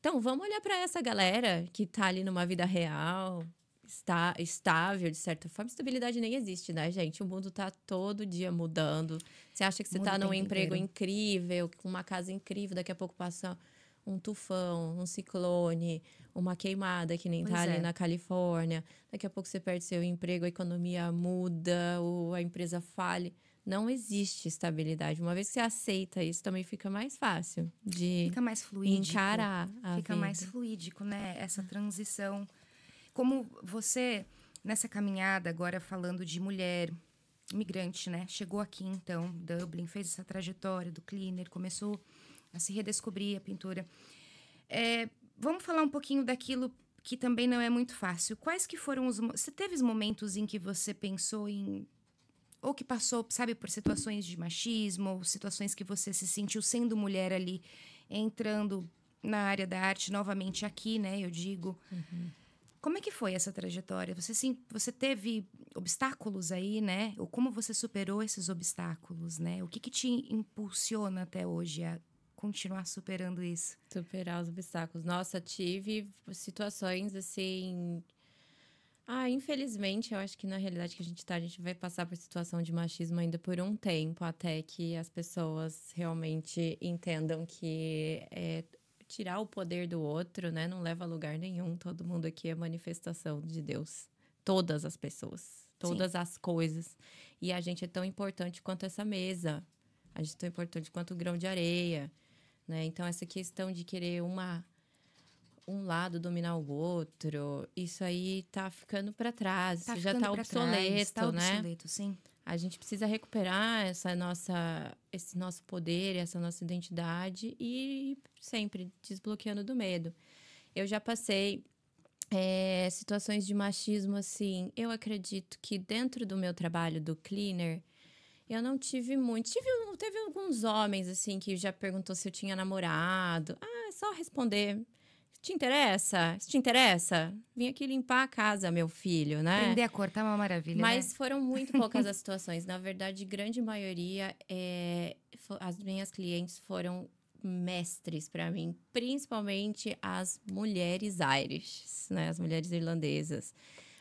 Então, vamos olhar para essa galera que tá ali numa vida real, está estável, de certa forma. Estabilidade nem existe, né, gente? O mundo tá todo dia mudando. Você acha que você tá num emprego incrível, com uma casa incrível, daqui a pouco passa um tufão, um ciclone, uma queimada que nem tá ali na Califórnia. Daqui a pouco você perde seu emprego, a economia muda, ou a empresa falha. Não existe estabilidade. Uma vez que você aceita isso, também fica mais fácil de fica mais fluídico, encarar a fica vida. mais fluídico, né? Essa transição. Como você, nessa caminhada, agora falando de mulher imigrante, né? Chegou aqui, então, Dublin, fez essa trajetória do cleaner, começou a se redescobrir a pintura. Vamos falar um pouquinho daquilo que também não é muito fácil. Quais que foram os... Você teve os momentos em que você pensou em... Ou que passou, sabe, por situações de machismo, ou situações que você se sentiu sendo mulher ali, entrando na área da arte novamente aqui, né? Eu digo. Como é que foi essa trajetória? Você teve obstáculos aí, né? Ou como você superou esses obstáculos, né? O que te impulsiona até hoje a continuar superando isso? Superar os obstáculos. Nossa, tive situações assim. Infelizmente, eu acho que na realidade que a gente vai passar por situação de machismo ainda por um tempo, até que as pessoas realmente entendam que tirar o poder do outro, né, não leva a lugar nenhum. Todo mundo aqui é manifestação de Deus. Todas as pessoas, todas as coisas. E a gente é tão importante quanto essa mesa. A gente é tão importante quanto o grão de areia, né? Então, essa questão de querer um lado dominar o outro, isso aí tá ficando para trás, isso já tá obsoleto, tá né? obsoleto, sim. A gente precisa recuperar esse nosso poder, essa nossa identidade e sempre desbloqueando do medo. Eu já passei situações de machismo, assim, eu acredito que dentro do meu trabalho do cleaner, eu não tive muito. Teve alguns homens, assim, que já perguntou se eu tinha namorado. É só responder. Te interessa? Se te interessa? Vim aqui limpar a casa, meu filho, né? Aprender a cortar é uma maravilha, Mas né? foram muito poucas as situações. Na verdade, grande maioria, as minhas clientes foram mestres para mim. Principalmente as mulheres Irish, né? As mulheres irlandesas.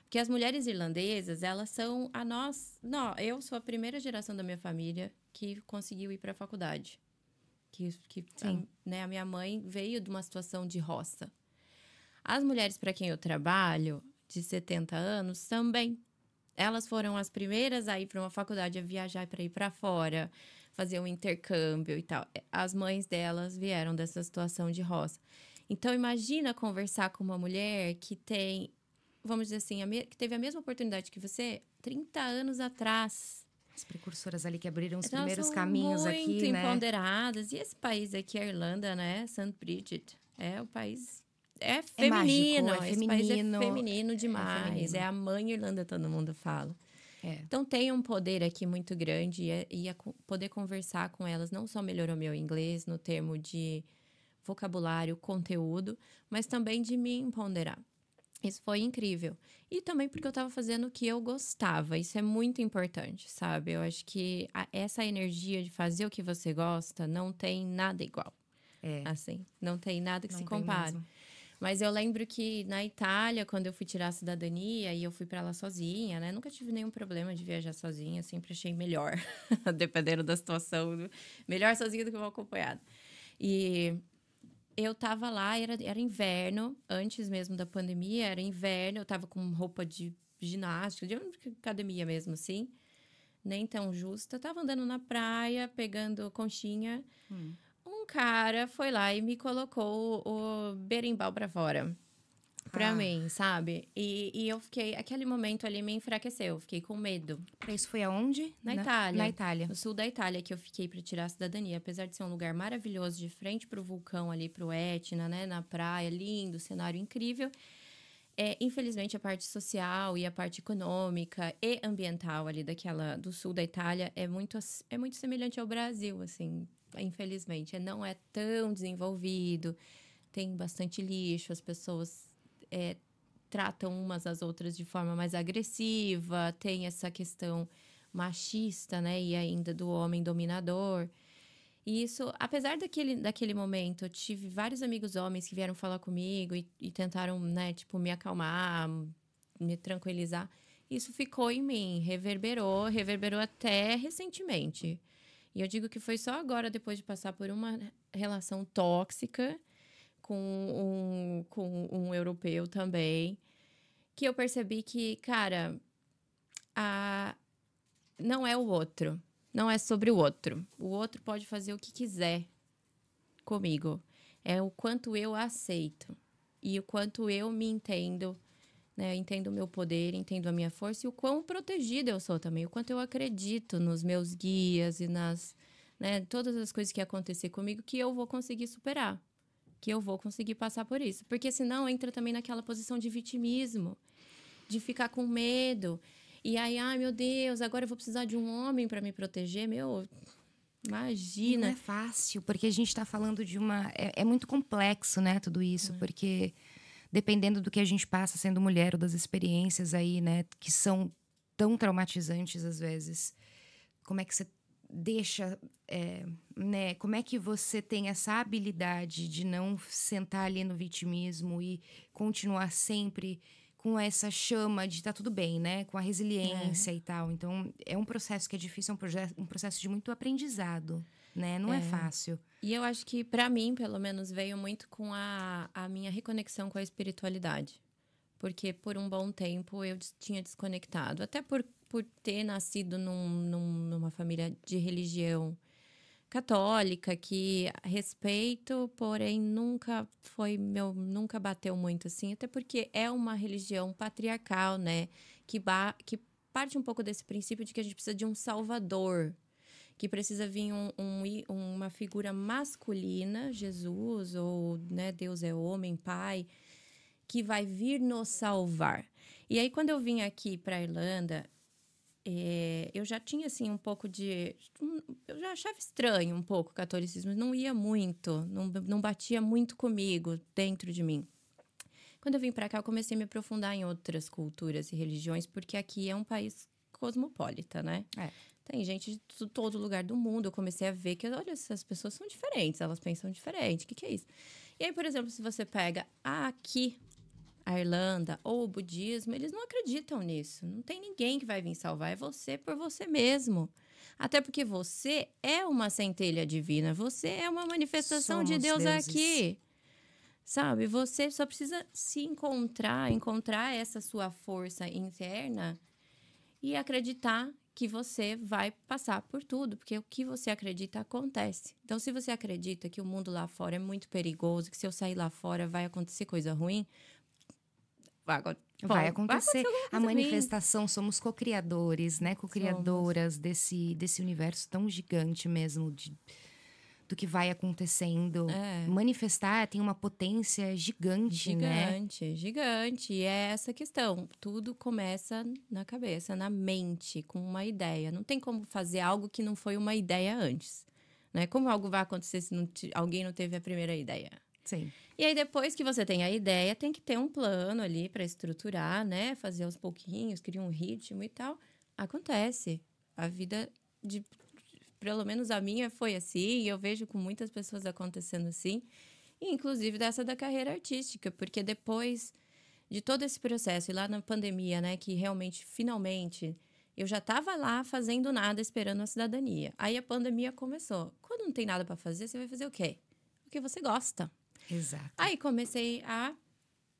Porque as mulheres irlandesas, elas são a nós... Não, eu sou a primeira geração da minha família que conseguiu ir para a faculdade. A minha mãe veio de uma situação de roça. As mulheres para quem eu trabalho, de 70 anos, também. Elas foram as primeiras a ir para uma faculdade, a viajar para ir para fora, fazer um intercâmbio e tal. As mães delas vieram dessa situação de roça. Então, imagina conversar com uma mulher que tem, vamos dizer assim, que teve a mesma oportunidade que você 30 anos atrás. As precursoras ali que abriram os Então, primeiros são caminhos muito aqui, né? empoderadas. E esse país aqui, a Irlanda, né? St. Bridget, é o país... É mágico, feminino, é esse país é feminino, feminino demais. feminino. É a mãe Irlanda, todo mundo fala. É. Então, tem um poder aqui muito grande e poder conversar com elas não só melhorou meu inglês no termo de vocabulário, conteúdo, mas também de me empoderar. Isso foi incrível. E também porque eu estava fazendo o que eu gostava. Isso é muito importante, sabe? Eu acho que essa energia de fazer o que você gosta não tem nada igual. Assim, não tem nada que se compare. Mesmo. Mas eu lembro que na Itália, quando eu fui tirar a cidadania e eu fui para lá sozinha, né? Nunca tive nenhum problema de viajar sozinha, sempre achei melhor, dependendo da situação, melhor sozinha do que mal acompanhada. E eu tava lá, era inverno, antes mesmo da pandemia, era inverno, eu tava com roupa de ginástica, de academia mesmo, assim, nem tão justa. Tava andando na praia, pegando conchinha. Um cara foi lá e me colocou o berimbau pra fora. Pra mim, sabe? E eu fiquei... Aquele momento ali me enfraqueceu. Eu fiquei com medo. Isso foi aonde? Na Itália. Na Itália. No sul da Itália, que eu fiquei pra tirar a cidadania. Apesar de ser um lugar maravilhoso, de frente pro vulcão ali, pro Etna, né? Na praia, lindo, cenário incrível. Infelizmente, a parte social e a parte econômica e ambiental ali do sul da Itália é muito semelhante ao Brasil, assim... Infelizmente, não é tão desenvolvido, tem bastante lixo, as pessoas tratam umas às outras de forma mais agressiva, tem essa questão machista, né, e ainda do homem dominador. E isso, apesar daquele momento, eu tive vários amigos homens que vieram falar comigo e tentaram, né, tipo, me acalmar, me tranquilizar. Isso ficou em mim, reverberou até recentemente. E eu digo que foi só agora, depois de passar por uma relação tóxica com um europeu também, que eu percebi que, cara, não é o outro. Não é sobre o outro. O outro pode fazer o que quiser comigo. É o quanto eu aceito e o quanto eu me entendo né? Eu entendo o meu poder, entendo a minha força e o quão protegida eu sou também, o quanto eu acredito nos meus guias e nas, né, todas as coisas que acontecer comigo que eu vou conseguir superar, que eu vou conseguir passar por isso. Porque senão entra também naquela posição de vitimismo, de ficar com medo. E aí, ai meu Deus, agora eu vou precisar de um homem para me proteger. Meu, E não imagina. é fácil, porque a gente está falando de uma. É muito complexo, né, tudo isso, porque dependendo do que a gente passa sendo mulher ou das experiências aí, né, que são tão traumatizantes às vezes, como é que você deixa, né, como é que você tem essa habilidade de não sentar ali no vitimismo e continuar sempre com essa chama de tá tudo bem, né, com a resiliência e tal. Então, é um processo que é difícil, um processo de muito aprendizado, né, não é fácil. E eu acho que, para mim, pelo menos, veio muito com a minha reconexão com a espiritualidade. Porque por um bom tempo eu tinha desconectado. Até por ter nascido numa família de religião católica, que respeito, porém nunca bateu muito assim. Até porque é uma religião patriarcal, né? Que parte um pouco desse princípio de que a gente precisa de um salvador, que precisa vir uma figura masculina, Jesus, ou né, Deus é homem, pai, que vai vir nos salvar. E aí, quando eu vim aqui para a Irlanda, eu já tinha, assim, um pouco de... Eu já achava estranho um pouco o catolicismo, não ia muito, não batia muito comigo, dentro de mim. Quando eu vim para cá, eu comecei a me aprofundar em outras culturas e religiões, porque aqui é um país cosmopolita, né? Tem gente de todo lugar do mundo. Eu comecei a ver que, olha, essas pessoas são diferentes, elas pensam diferente. O que é isso? E aí, por exemplo, se você pega aqui a Irlanda ou o budismo, eles não acreditam nisso. Não tem ninguém que vai vir salvar, é você por você mesmo. Até porque você é uma centelha divina, você é uma manifestação de Somos Deus deuses. aqui. Sabe? Você só precisa se encontrar essa sua força interna e acreditar que você vai passar por tudo, porque o que você acredita acontece. Então, se você acredita que o mundo lá fora é muito perigoso, que se eu sair lá fora vai acontecer coisa ruim, Vai acontecer. alguma A coisa ruim. manifestação, somos co-criadores, né? Co-criadoras desse universo tão gigante mesmo, do que vai acontecendo. Manifestar tem uma potência gigante, né? Gigante, gigante. E é essa questão. Tudo começa na cabeça, na mente, com uma ideia. Não tem como fazer algo que não foi uma ideia antes, né? Como algo vai acontecer se alguém não teve a primeira ideia? Sim. E aí, depois que você tem a ideia, tem que ter um plano ali para estruturar, né? Fazer aos pouquinhos, criar um ritmo e tal. Acontece. A vida, pelo menos a minha, foi assim. E eu vejo com muitas pessoas acontecendo assim. E, inclusive, dessa da carreira artística. Porque depois de todo esse processo, e lá na pandemia, né? Que realmente, finalmente, eu já estava lá fazendo nada, esperando a cidadania. Aí a pandemia começou. Quando não tem nada para fazer, você vai fazer o quê? O que você gosta. Exato. Aí comecei a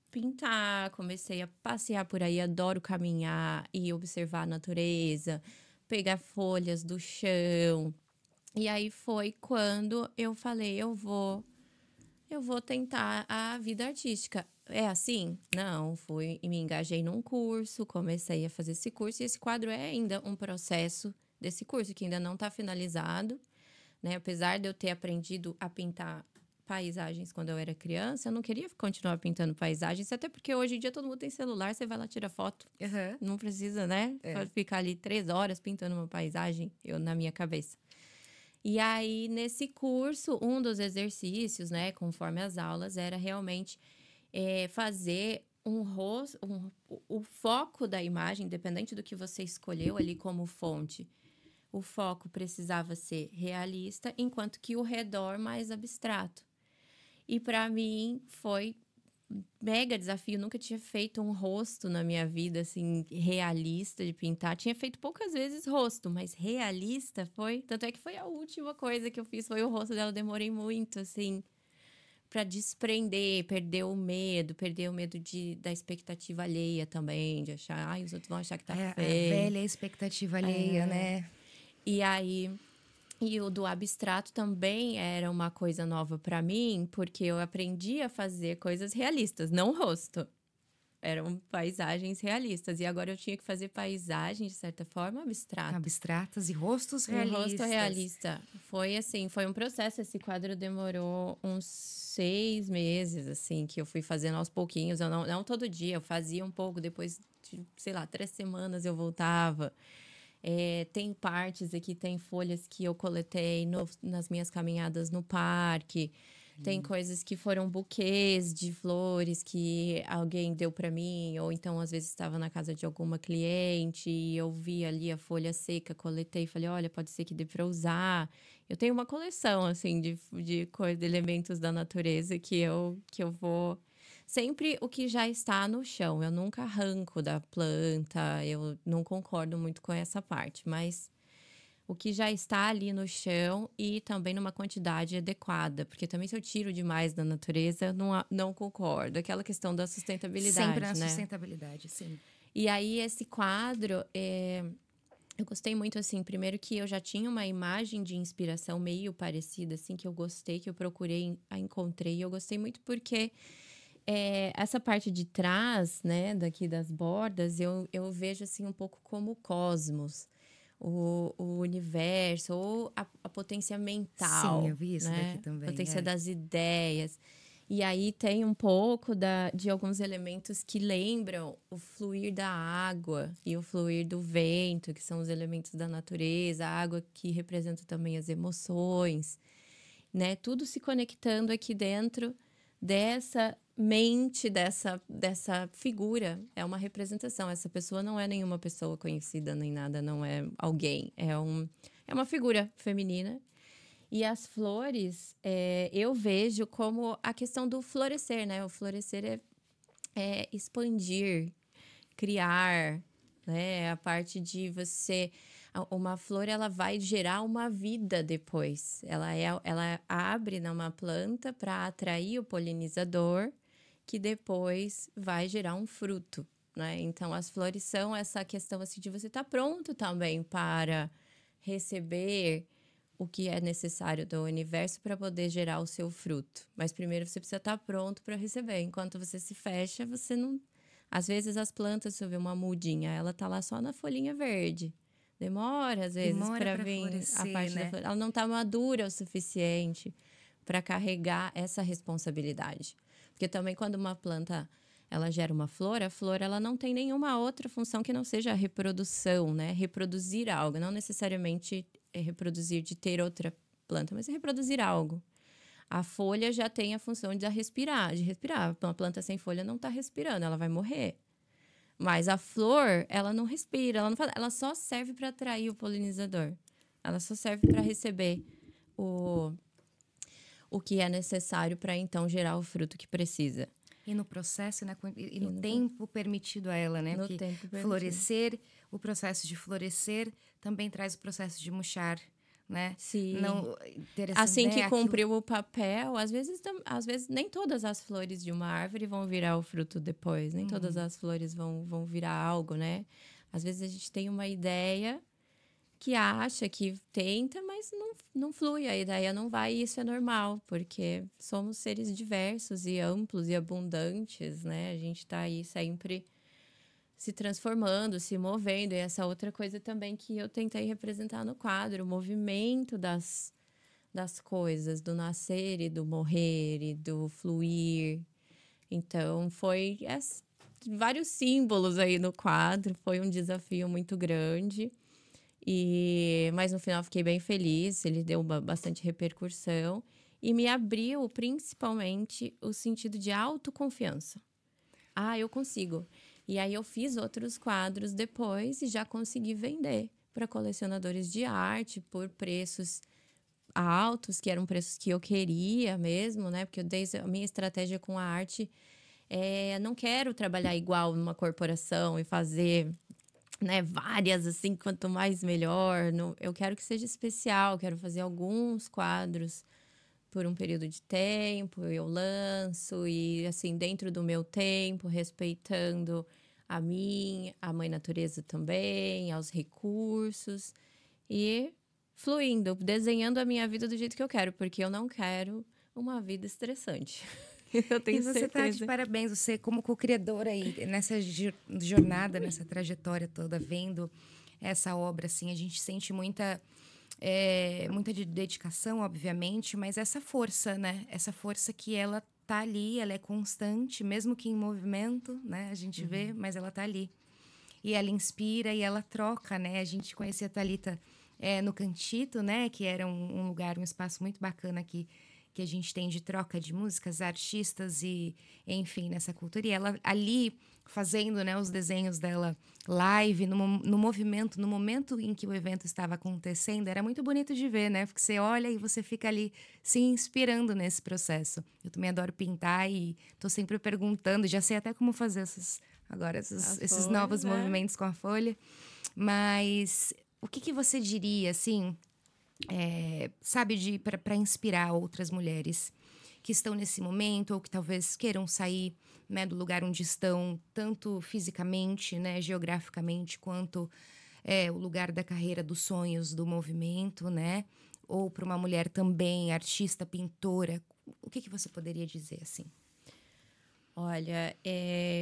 pintar, comecei a passear por aí, adoro caminhar e observar a natureza, pegar folhas do chão. E aí foi quando eu falei, eu vou tentar a vida artística. É assim? Não, fui e me engajei num curso, comecei a fazer esse curso, e esse quadro é ainda um processo desse curso, que ainda não está finalizado, né? Apesar de eu ter aprendido a pintar paisagens quando eu era criança, eu não queria continuar pintando paisagens, até porque hoje em dia todo mundo tem celular, você vai lá tirar foto. Não precisa, né? Ficar ali 3 horas pintando uma paisagem, na minha cabeça. E aí, nesse curso, um dos exercícios, né, conforme as aulas, era realmente fazer um rosto, o foco da imagem, independente do que você escolheu ali como fonte, o foco precisava ser realista, enquanto que o redor mais abstrato. E para mim foi mega desafio. Nunca tinha feito um rosto na minha vida, assim, realista de pintar. Tinha feito poucas vezes rosto, mas realista foi. Tanto é que foi a última coisa que eu fiz, foi o rosto dela. Demorei muito, assim, para desprender, perder o medo da expectativa alheia também, de achar, ai, os outros vão achar que tá feio. A velha expectativa alheia, né? E aí, e o do abstrato também era uma coisa nova para mim, porque eu aprendi a fazer coisas realistas, não rosto. eram paisagens realistas. E agora eu tinha que fazer paisagens, de certa forma, abstratas e rostos um realistas. rosto realista. Foi assim, foi um processo. Esse quadro demorou uns 6 meses, assim, que eu fui fazendo aos pouquinhos. Eu não todo dia, eu fazia um pouco, depois de, sei lá, 3 semanas eu voltava. Tem partes aqui, tem folhas que eu coletei nas minhas caminhadas no parque. Tem coisas que foram buquês de flores que alguém deu para mim, ou então às vezes estava na casa de alguma cliente e eu vi ali a folha seca, coletei e falei, olha, pode ser que dê para usar. Eu tenho uma coleção assim de elementos da natureza que eu vou sempre o que já está no chão. Eu nunca arranco da planta, eu não concordo muito com essa parte, mas o que já está ali no chão e também numa quantidade adequada, porque também se eu tiro demais da natureza, não concordo. Aquela questão da sustentabilidade, Sempre na né? sustentabilidade, sim. E aí, esse quadro, eu gostei muito, assim, primeiro que eu já tinha uma imagem de inspiração meio parecida, assim, que eu gostei, que eu procurei, a encontrei. E eu gostei muito porque essa parte de trás, né, daqui das bordas, eu vejo, assim, um pouco como o cosmos. O universo, ou a potência Sim, eu mental, vi isso daqui né? também. Potência das ideias. E aí tem um pouco de alguns elementos que lembram o fluir da água e o fluir do vento, que são os elementos da natureza, a água que representa também as emoções, né? Tudo se conectando aqui dentro dessa mente, dessa figura. É uma representação. Essa pessoa não é nenhuma pessoa conhecida nem nada, não é alguém. É uma figura feminina. E as flores, eu vejo como a questão do florescer, né? O florescer é expandir, criar, né? A parte de você... Uma flor, ela vai gerar uma vida depois. Ela abre numa planta para atrair o polinizador, que depois vai gerar um fruto, né? Então, as flores são essa questão assim, de você estar pronto também para receber o que é necessário do universo para poder gerar o seu fruto. Mas primeiro você precisa estar pronto para receber. Enquanto você se fecha, você não... Às vezes as plantas, se eu ver uma mudinha, ela tá lá só na folhinha verde. Demora, às vezes, Demora para para vir a florescer, parte da né? flor. Ela não tá madura o suficiente para carregar essa responsabilidade. Porque também quando uma planta ela gera uma flor, a flor ela não tem nenhuma outra função que não seja a reprodução, né? Reproduzir algo, não necessariamente reproduzir de ter outra planta, mas reproduzir algo. A folha já tem a função de respirar. Uma planta sem folha não está respirando, ela vai morrer. Mas a flor, ela não respira, ela só serve para atrair o polinizador. Ela só serve para receber o que é necessário para então gerar o fruto que precisa. E no processo, né? E no tempo permitido a ela, né? No Porque tempo permitido. florescer, o processo de florescer também traz o processo de murchar, né? Sim. Não, assim né? que cumpriu o papel, às vezes nem todas as flores de uma árvore vão virar o fruto depois. Nem todas as flores vão virar algo, né? Às vezes a gente tem uma ideia que acha, que tenta, mas não flui. A ideia não vai e isso é normal, porque somos seres diversos e amplos e abundantes, né? A gente tá aí sempre se transformando, se movendo. E essa outra coisa também que eu tentei representar no quadro, o movimento das coisas, do nascer e do morrer e do fluir. Então, foi vários símbolos aí no quadro, foi um desafio muito grande. Mas no final fiquei bem feliz, ele deu bastante repercussão e me abriu principalmente o sentido de autoconfiança. Eu consigo. E aí eu fiz outros quadros depois e já consegui vender para colecionadores de arte por preços altos, que eram preços que eu queria mesmo, né? Porque a minha estratégia com a arte não quero trabalhar igual numa corporação e fazer, né, várias, assim, quanto mais melhor. Eu quero que seja especial, quero fazer alguns quadros por um período de tempo, eu lanço e, assim, dentro do meu tempo, respeitando a mim, a mãe natureza também, aos recursos e fluindo, desenhando a minha vida do jeito que eu quero, porque eu não quero uma vida estressante. Eu tenho E você tá de certeza. parabéns, você como co-criadora aí, nessa jornada, nessa trajetória toda, vendo essa obra, assim, a gente sente muita dedicação, obviamente, mas essa força, né? Essa força que ela tá ali, ela é constante, mesmo que em movimento, né? A gente vê, mas ela tá ali. E ela inspira e ela troca, né? A gente conhecia a Thalita no Cantito, né? Que era um lugar, um espaço muito bacana que a gente tem de troca de músicas, artistas e, enfim, nessa cultura. E ela ali fazendo, né, os desenhos dela live, no movimento, no momento em que o evento estava acontecendo, era muito bonito de ver, né? Porque você olha e você fica ali se inspirando nesse processo. Eu também adoro pintar e tô sempre perguntando, já sei até como fazer agora As esses folhas, novos né? movimentos com a folha. Mas o que você diria, assim, sabe, para inspirar outras mulheres que estão nesse momento ou que talvez queiram sair, né, do lugar onde estão, tanto fisicamente, né, geograficamente, quanto o lugar da carreira, dos sonhos, do movimento, né? Ou para uma mulher também, artista, pintora. O que você poderia dizer, assim? Olha,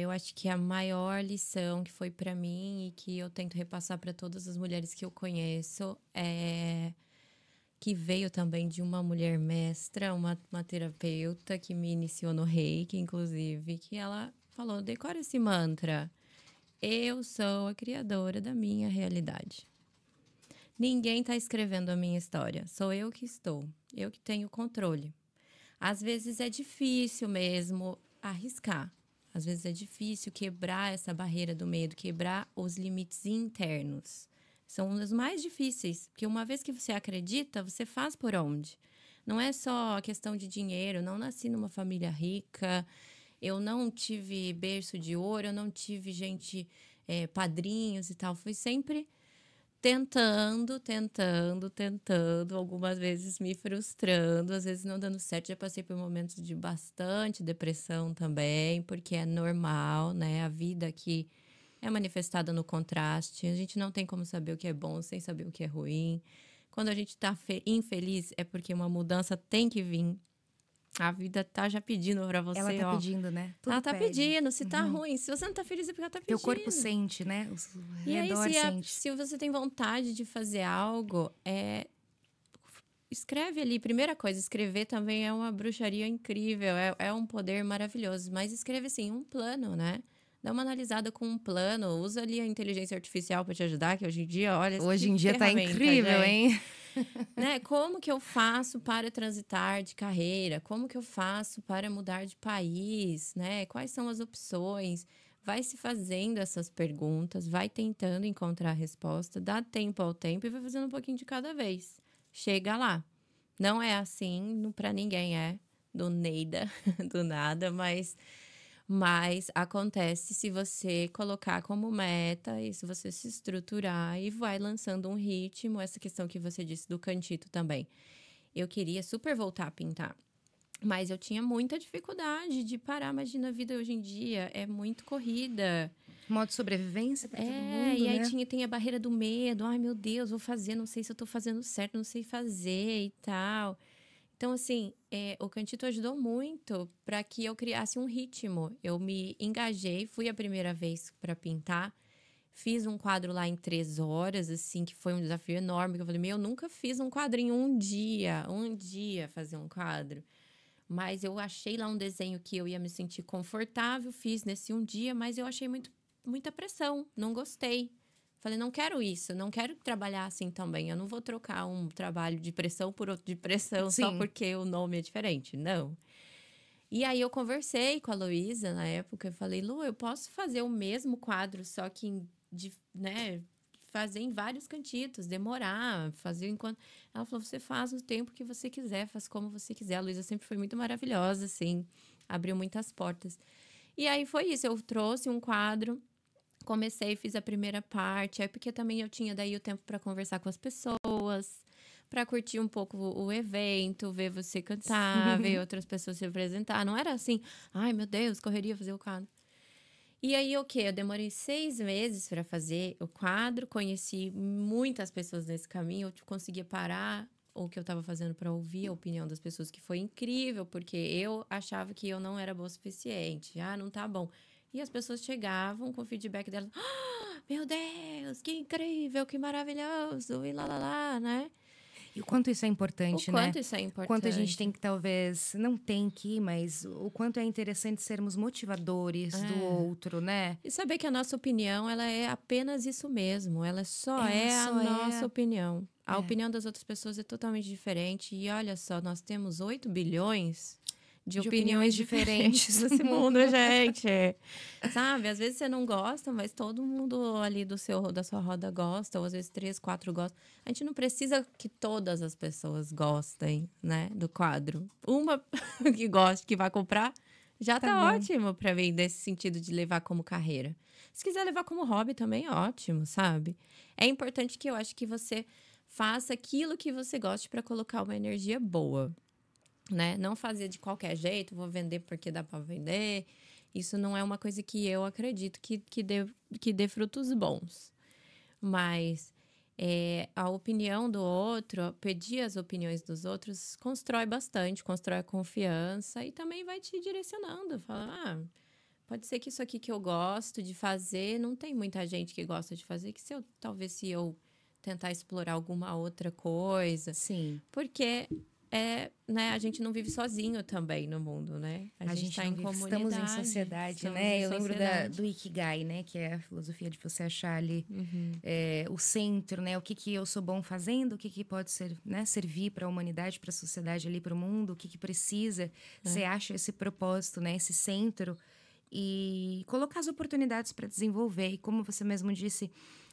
eu acho que a maior lição que foi para mim e que eu tento repassar para todas as mulheres que eu conheço é que veio também de uma mulher mestra, uma terapeuta que me iniciou no Reiki, inclusive, que ela falou: decora esse mantra. Eu sou a criadora da minha realidade. Ninguém está escrevendo a minha história, sou eu que estou, eu que tenho controle. Às vezes é difícil mesmo arriscar. Às vezes é difícil quebrar essa barreira do medo, quebrar os limites internos. São os mais difíceis, porque uma vez que você acredita, você faz por onde. Não é só questão de dinheiro, eu não nasci numa família rica, eu não tive berço de ouro, eu não tive gente, padrinhos e tal. Fui sempre tentando, algumas vezes me frustrando, às vezes não dando certo. Já passei por momentos de bastante depressão também, porque é normal, né? A vida aqui é manifestada no contraste. A gente não tem como saber o que é bom sem saber o que é ruim. Quando a gente tá infeliz, é porque uma mudança tem que vir. A vida tá já pedindo pra Ela você, tá ó. pedindo, né? Ela Tudo tá pede. pedindo, se tá ruim. Se você não tá feliz, é porque ela tá Teu corpo pedindo. sente, né? O E aí, redor sente. se você tem vontade de fazer algo, escreve ali. Primeira coisa, escrever também é uma bruxaria incrível, é um poder maravilhoso. Mas escreve assim, um plano, né? Dá uma analisada com um plano, usa ali a inteligência artificial para te ajudar, que hoje em dia, olha, Hoje que em dia tá ferramenta, incrível, gente. hein? Né? Como que eu faço para transitar de carreira? Como que eu faço para mudar de país? Né? Quais são as opções? Vai se fazendo essas perguntas, vai tentando encontrar a resposta, dá tempo ao tempo e vai fazendo um pouquinho de cada vez. Chega lá. Não é assim, para ninguém é do Neida, do nada, mas acontece se você colocar como meta e se você se estruturar e vai lançando um ritmo. Essa questão que você disse do cantito também. Eu queria super voltar a pintar, mas eu tinha muita dificuldade de parar. Imagina, a vida hoje em dia é muito corrida. Modo sobrevivência para todo mundo, E aí né? tem a barreira do medo. Ai, meu Deus, vou fazer, não sei se eu tô fazendo certo, não sei fazer e tal. Então, assim, o Cantito ajudou muito para que eu criasse um ritmo. Eu me engajei, fui a primeira vez para pintar, fiz um quadro lá em 3 horas, assim, que foi um desafio enorme. Que eu falei, eu nunca fiz um quadro em um dia fazer um quadro. Mas eu achei lá um desenho que eu ia me sentir confortável, fiz nesse um dia, mas eu achei muita pressão, não gostei. Falei, não quero isso, não quero trabalhar assim também. Eu não vou trocar um trabalho de pressão por outro de pressão só Sim. porque o nome é diferente, não. E aí eu conversei com a Luísa na época, eu falei, Lu, eu posso fazer o mesmo quadro, só que né, fazer em vários cantitos, demorar, fazer enquanto... Ela falou, você faz o tempo que você quiser, faz como você quiser. A Luísa sempre foi muito maravilhosa, assim, abriu muitas portas. E aí foi isso, eu trouxe um quadro, comecei, fiz a primeira parte, aí porque também eu tinha daí o tempo para conversar com as pessoas, para curtir um pouco o evento, ver você cantar, ver outras pessoas se apresentar. Não era assim, ai meu Deus, correria fazer o quadro. E aí o que? Eu demorei 6 meses para fazer o quadro, conheci muitas pessoas nesse caminho, eu conseguia parar ou que eu estava fazendo para ouvir a opinião das pessoas, que foi incrível, porque eu achava que eu não era boa o suficiente. Ah, não tá bom. E as pessoas chegavam com o feedback delas. Ah, meu Deus, que incrível, que maravilhoso, e lá, né? E o quanto isso é O importante, né? quanto isso é O quanto a gente tem importante. que, talvez, não tem que, mas o quanto é interessante sermos motivadores do É. outro, né? E saber que a nossa opinião, ela é apenas isso mesmo. Ela só Ela é a só nossa é. opinião. A É. opinião das outras pessoas é totalmente diferente. E olha só, nós temos 8 bilhões de De opiniões opiniões diferentes diferentes no nesse mundo, mundo. gente. Sabe? Às vezes você não gosta, mas todo mundo ali da sua roda gosta. Ou às vezes 3, 4 gostam. A gente não precisa que todas as pessoas gostem, né? Do quadro. Uma que goste, que vai comprar, já Tá tá bom. ótimo pra mim, nesse sentido de levar como carreira. Se quiser levar como hobby também, ótimo, sabe? É importante que eu acho que você faça aquilo que você goste pra colocar uma energia boa, né? Não fazer de qualquer jeito, vou vender porque dá pra vender. Isso não é uma coisa que eu acredito que dê frutos bons. Mas a opinião do outro, pedir as opiniões dos outros, constrói bastante, constrói a confiança e também vai te direcionando. Fala, pode ser que isso aqui que eu gosto de fazer, não tem muita gente que gosta de fazer, que talvez se eu tentar explorar alguma outra coisa, Sim. porque né, a gente não vive sozinho também no mundo, né? A A gente gente está não em vive, estamos em comunidade, sociedade, estamos em né? Eu lembro sociedade. do Ikigai, né? Que é a filosofia de você achar ali Uhum. o centro, né? O que eu sou bom fazendo, o que pode ser, né? Servir para a humanidade, para a sociedade ali, para o mundo, o que precisa. Você acha esse propósito, né? Esse centro e colocar as oportunidades para desenvolver. E como você mesmo disse,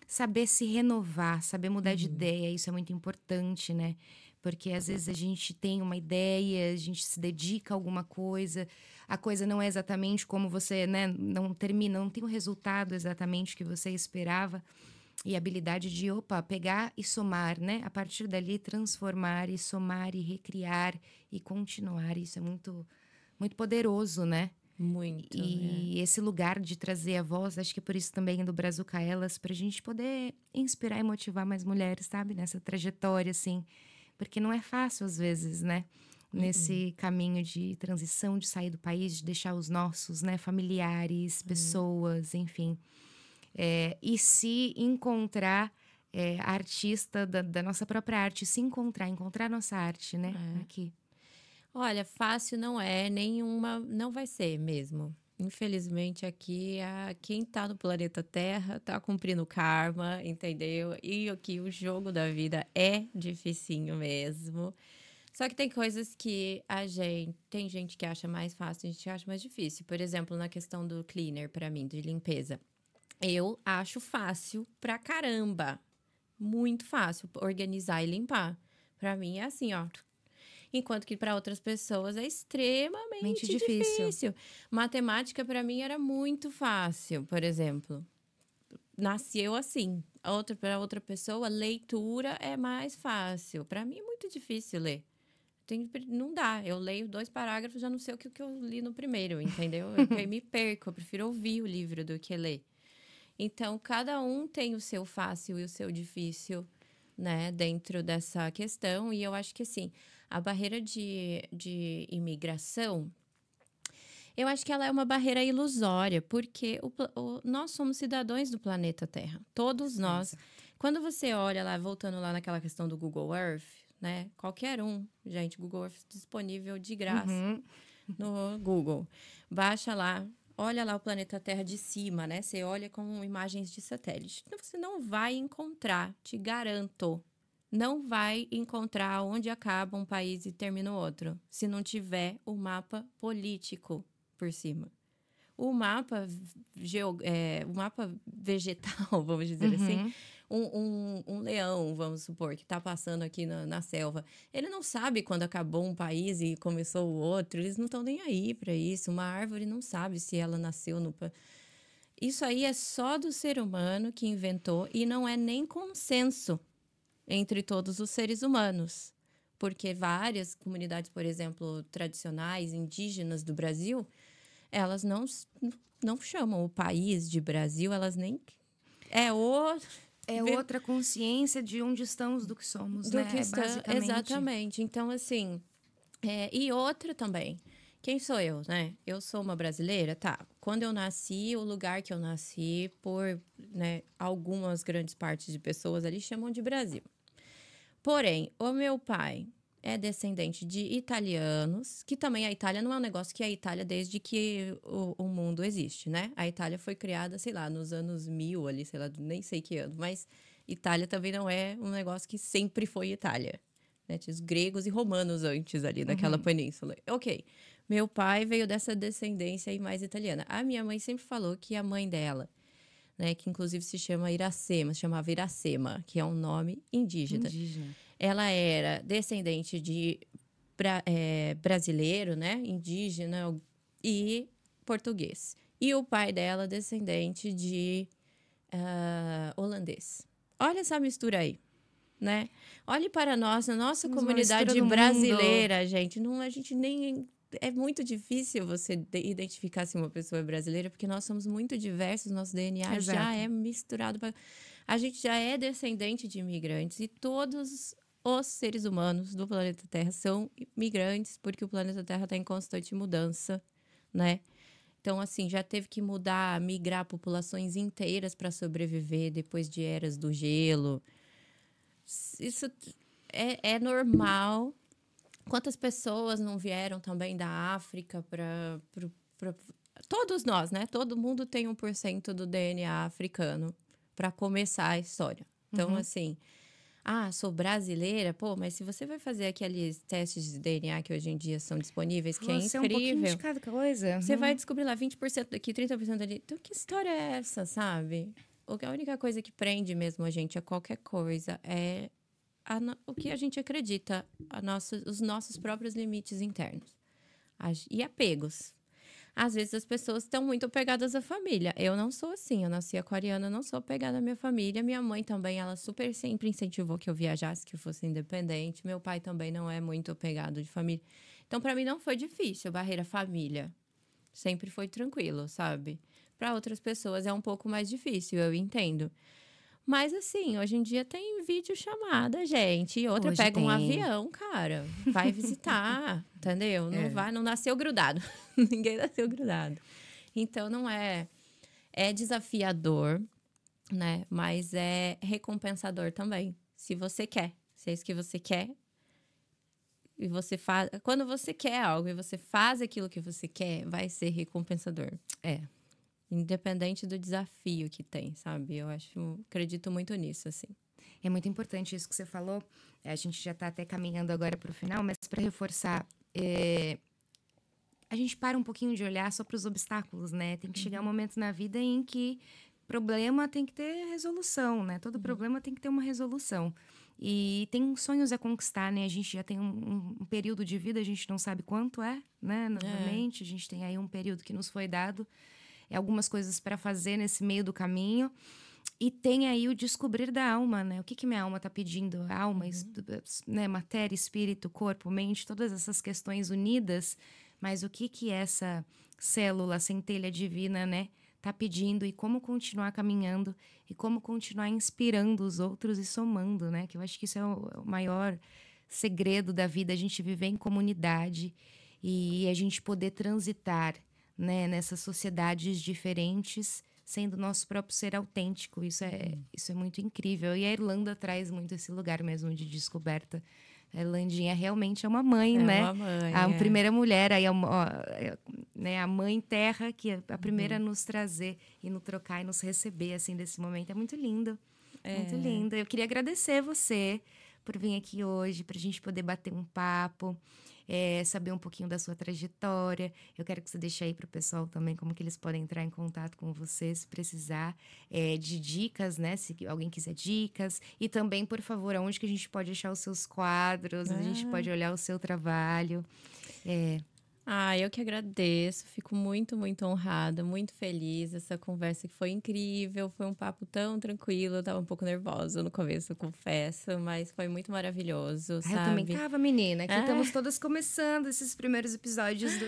saber se renovar, saber mudar de Uhum. ideia, isso é muito importante, né? Porque às vezes a gente tem uma ideia, a gente se dedica a alguma coisa, a coisa não é exatamente como você, né? Não termina, não tem o resultado exatamente que você esperava. E a habilidade de, pegar e somar, né? A partir dali, transformar e somar e recriar e continuar. Isso é muito, muito poderoso, né? Muito, E esse lugar de trazer a voz, acho que é por isso também do Brazuca Elas, pra gente poder inspirar e motivar mais mulheres, sabe? Nessa trajetória, assim. Porque não é fácil, às vezes, né? Uh-uh. Nesse caminho de transição, de sair do país, de deixar os nossos, né? Familiares, pessoas, enfim. E se encontrar a artista da nossa própria arte, se encontrar nossa arte, né? Aqui. Olha, fácil não é, nenhuma, não vai ser mesmo. Infelizmente, aqui, quem tá no planeta Terra tá cumprindo karma, entendeu? E aqui o jogo da vida é dificinho mesmo. Só que tem coisas que tem gente que acha mais fácil, tem gente que acha mais difícil. Por exemplo, na questão do cleaner, pra mim, de limpeza. Eu acho fácil pra caramba. Muito fácil organizar e limpar. Pra mim é assim, ó. Enquanto que para outras pessoas é Mente extremamente difícil. difícil. Matemática para mim era muito fácil, por exemplo. Nasceu assim. Para outra pessoa, leitura é mais fácil. Para mim é muito difícil ler. Não dá. Eu leio 2 parágrafos, já não sei o que eu li no primeiro, entendeu? Eu me perco. Eu prefiro ouvir o livro do que ler. Então, cada um tem o seu fácil e o seu difícil, né, dentro dessa questão. E eu acho que, assim, a barreira de imigração, eu acho que ela é uma barreira ilusória, porque nós somos cidadãos do planeta Terra. Todos nós. Exato. Quando você olha lá, voltando lá naquela questão do Google Earth, né, qualquer um, gente, Google Earth disponível de graça Uhum. no Google. Baixa lá, olha lá o planeta Terra de cima, né? Você olha com imagens de satélite. Então, você não vai encontrar, te garanto, não vai encontrar onde acaba um país e termina o outro, se não tiver o mapa político por cima. O mapa, o mapa vegetal, vamos dizer assim, Uhum. um leão, vamos supor, que está passando aqui na selva, ele não sabe quando acabou um país e começou o outro, eles não estão nem aí para isso. Uma árvore não sabe se ela nasceu no. Isso aí é só do ser humano que inventou e não é nem consenso entre todos os seres humanos. Porque várias comunidades, por exemplo, tradicionais, indígenas do Brasil, elas não chamam o país de Brasil, elas nem. É o É outra consciência de onde estamos, do que somos, do né? que está, Basicamente. exatamente. Então, assim, e outra também. Quem sou eu, né? Eu sou uma brasileira, tá? Quando eu nasci, o lugar que eu nasci, por, né, algumas grandes partes de pessoas ali chamam de Brasil. Porém, o meu pai é descendente de italianos, que também a Itália não é um negócio que é a Itália desde que o mundo existe, né? A Itália foi criada, sei lá, nos anos 1000 ali, sei lá, nem sei que ano, mas Itália também não é um negócio que sempre foi Itália, né? Tinha os gregos e romanos antes ali naquela península. Ok, meu pai veio dessa descendência aí mais italiana. A minha mãe sempre falou que a mãe dela, né, que inclusive se chamava Iracema, que é um nome indígena. Ela era descendente de brasileiro, né, indígena e português. E o pai dela, descendente de holandês. Olha essa mistura aí, né? Olhe para nós, na nossa comunidade brasileira, gente. Não, a gente nem... É muito difícil você identificar se uma pessoa é brasileira, porque nós somos muito diversos, nosso DNA já é misturado. A gente já é descendente de imigrantes e todos os seres humanos do planeta Terra são migrantes, porque o planeta Terra está em constante mudança, né? Então, assim, já teve que migrar populações inteiras para sobreviver depois de eras do gelo. Isso é normal. Quantas pessoas não vieram também da África para... Todos nós, né? Todo mundo tem 1% do DNA africano para começar a história. Então, assim... sou brasileira? Pô, mas se você vai fazer aqueles testes de DNA que hoje em dia são disponíveis, que é incrível... um pouquinho de cada coisa. Você vai descobrir lá 20% daqui, 30% ali. Então, que história é essa, sabe? A única coisa que prende mesmo a gente a qualquer coisa é o que a gente acredita, os nossos próprios limites internos. E apegos. Às vezes as pessoas estão muito apegadas à família. Eu não sou assim, eu nasci aquariana, não sou apegada à minha família. Minha mãe também, ela super sempre incentivou que eu viajasse, que eu fosse independente. Meu pai também não é muito apegado de família. Então, para mim não foi difícil, barreira família. Sempre foi tranquilo, sabe? Para outras pessoas é um pouco mais difícil, eu entendo. Mas assim, hoje em dia tem videochamada, gente. E outra pega um avião, cara. Vai visitar, entendeu? Não nasceu grudado. Ninguém nasceu grudado. Então, não é... É desafiador, né? Mas é recompensador também. Se você quer. Se é isso que você quer. E você faz... Quando você quer algo e você faz aquilo que você quer, vai ser recompensador. Independente do desafio que tem, sabe? Acredito muito nisso, assim. É muito importante isso que você falou. A gente já está até caminhando agora para o final, mas para reforçar, a gente para um pouquinho de olhar só para os obstáculos, né? Tem que chegar um momento na vida em que problema tem que ter resolução, né? Todo problema tem que ter uma resolução. E tem sonhos a conquistar, né? A gente já tem um período de vida, a gente não sabe quanto né? Novamente, a gente tem aí um período que nos foi dado. Algumas coisas para fazer nesse meio do caminho. E tem aí o descobrir da alma, né? O que minha alma está pedindo? Alma, né? Matéria, espírito, corpo, mente, todas essas questões unidas. Mas o que essa célula, centelha divina, né? Tá pedindo e como continuar caminhando e como continuar inspirando os outros e somando, né? Que eu acho que isso é o maior segredo da vida, a gente viver em comunidade e a gente poder transitar, né, nessas sociedades diferentes, sendo o nosso próprio ser autêntico. Isso é muito incrível. E a Irlanda traz muito esse lugar mesmo de descoberta. A Irlandinha realmente é uma mãe, né? Uma mãe, a primeira mulher, aí né, a mãe terra, que é a primeira a nos trazer e nos trocar e nos receber, assim, desse momento. É muito lindo. Muito lindo. Eu queria agradecer você por vir aqui hoje, para a gente poder bater um papo. Saber um pouquinho da sua trajetória. Eu quero que você deixe aí para o pessoal também como que eles podem entrar em contato com você se precisar de dicas, né? Se alguém quiser dicas. E também, por favor, aonde que a gente pode achar os seus quadros, a gente pode olhar o seu trabalho. Ah, eu que agradeço, fico muito, muito honrada, muito feliz. Essa conversa que foi incrível, foi um papo tão tranquilo. Eu tava um pouco nervosa no começo, eu confesso, mas foi muito maravilhoso, Ah, eu também sabe? tava, menina. Aqui É. estamos todas começando esses primeiros episódios do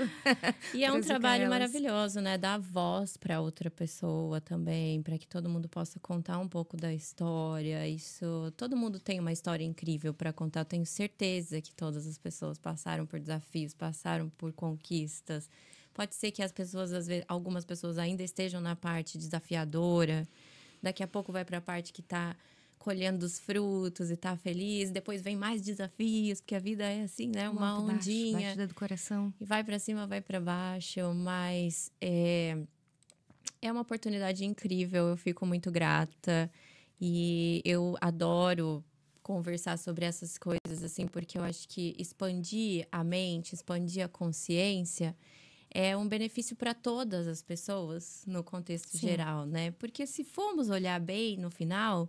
E é um trabalho Brazucalas. maravilhoso, né? Dar voz para outra pessoa também, para que todo mundo possa contar um pouco da história. Isso, todo mundo tem uma história incrível para contar. Eu tenho certeza que todas as pessoas passaram por desafios, passaram por conquistas. Pode ser que as pessoas, às vezes, algumas pessoas ainda estejam na parte desafiadora. Daqui a pouco vai para a parte que está colhendo os frutos e tá feliz. Depois vem mais desafios, porque a vida é assim, né? Um Uma alto e baixo, ondinha. batida do coração. E vai para cima, vai para baixo, mas é uma oportunidade incrível, eu fico muito grata e eu adoro conversar sobre essas coisas, assim, porque eu acho que expandir a mente, expandir a consciência é um benefício para todas as pessoas no contexto Sim, geral, né? Porque se formos olhar bem no final,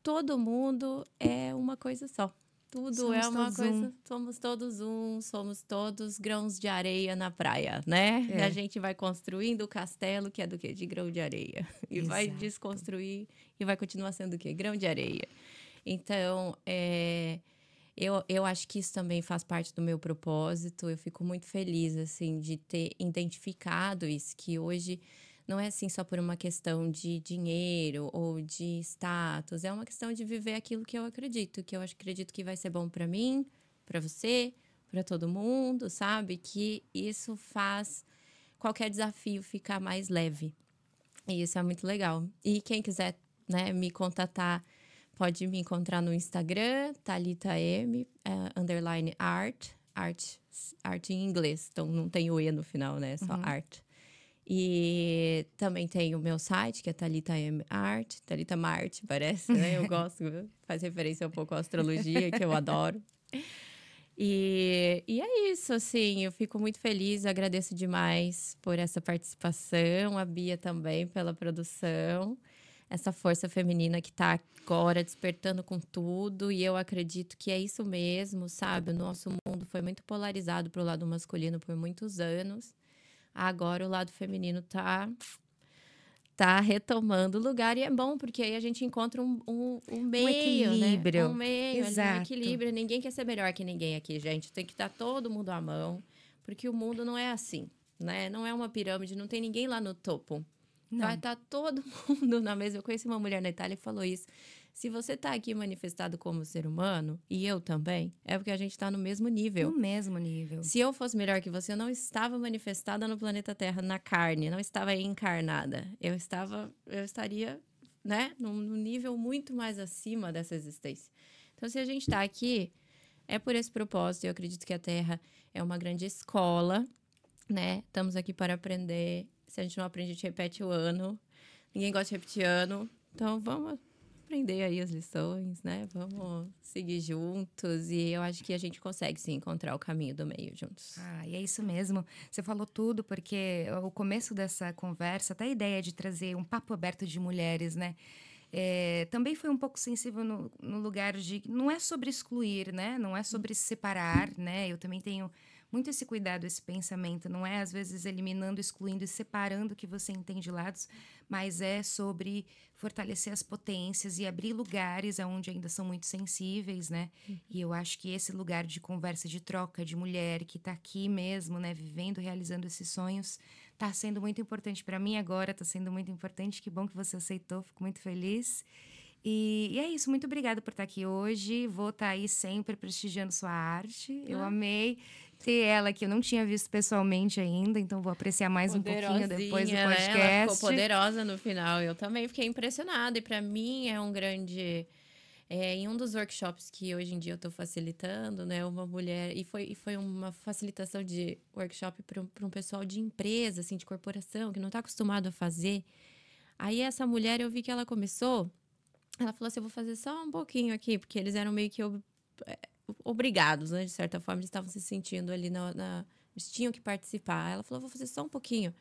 todo mundo é uma coisa só. Tudo é somos uma todos um. coisa, somos todos grãos de areia na praia, né? A É, gente vai construindo o castelo, que é do quê? De grão de areia. E vai exato. desconstruir e vai continuar sendo o quê? Grão de areia. Então, eu acho que isso também faz parte do meu propósito. Eu fico muito feliz, assim, de ter identificado isso, que hoje não é assim só por uma questão de dinheiro ou de status, é uma questão de viver aquilo que eu acredito, que eu acredito que vai ser bom para mim, para você, para todo mundo, sabe? Que isso faz qualquer desafio ficar mais leve. E isso é muito legal. E quem quiser, né, me contatar, pode me encontrar no Instagram, Thalita M, underline art em inglês, então não tem o E no final, né? É só Uhum. art. E também tem o meu site, que é Thalita M Art, Thalita Marte, parece, né? Eu gosto, faz referência um pouco à astrologia, que eu adoro. E é isso, assim, eu fico muito feliz, agradeço demais por essa participação, a Bia também pela produção, essa força feminina que está agora despertando com tudo, e eu acredito que é isso mesmo, sabe? O nosso mundo foi muito polarizado para o lado masculino por muitos anos, agora o lado feminino tá retomando o lugar e é bom, porque aí a gente encontra um Um meio, né? Um equilíbrio. meio ali, um Exato. equilíbrio. Ninguém quer ser melhor que ninguém aqui, gente. Tem que estar todo mundo à mão, porque o mundo não é assim, né? Não é uma pirâmide, não tem ninguém lá no topo. Vai Não, estar todo mundo na mesa. Eu conheci uma mulher na Itália que falou isso. Se você está aqui manifestado como ser humano, e eu também, é porque a gente está no mesmo no nível. mesmo nível. Se eu fosse melhor que você, eu não estava manifestada no planeta Terra, na carne, não estava encarnada. Eu estaria, né, num nível muito mais acima dessa existência. Então, se a gente está aqui, é por esse propósito. Eu acredito que a Terra é uma grande escola, né? Estamos aqui para aprender. Se a gente não aprende, a gente repete o ano. Ninguém gosta de repetir ano. Então, vamos aprender aí as lições, né? Vamos seguir juntos. E eu acho que a gente consegue, sim, encontrar o caminho do meio juntos. Ah, e é isso mesmo. Você falou tudo, porque o começo dessa conversa, até a ideia de trazer um papo aberto de mulheres, né? Também foi um pouco sensível no lugar de. Não é sobre excluir, né? Não é sobre separar, né? Eu também tenho muito esse cuidado, esse pensamento. Não é, às vezes, eliminando, excluindo e separando o que você entende de lados, mas é sobre fortalecer as potências e abrir lugares onde ainda são muito sensíveis, né? E eu acho que esse lugar de conversa, de troca, de mulher que está aqui mesmo, né? Vivendo, realizando esses sonhos, tá sendo muito importante para mim agora, tá sendo muito importante. Que bom que você aceitou, fico muito feliz. E é isso, muito obrigada por estar aqui hoje. Vou estar aí sempre prestigiando sua arte. Eu Ah, amei ter ela que eu não tinha visto pessoalmente ainda, então vou apreciar mais um pouquinho depois do poderosinha, né? Ela ficou podcast. poderosa no final. Eu também fiquei impressionada. E para mim é um grande. Em um dos workshops que hoje em dia eu estou facilitando, né? Uma mulher. E foi uma facilitação de workshop para um pessoal de empresa, assim, de corporação, que não está acostumado a fazer. Aí essa mulher, eu vi que ela começou. Ela falou assim: eu vou fazer só um pouquinho aqui, porque eles eram meio que obrigados, né? De certa forma, eles estavam se sentindo ali eles tinham que participar. Ela falou: vou fazer só um pouquinho.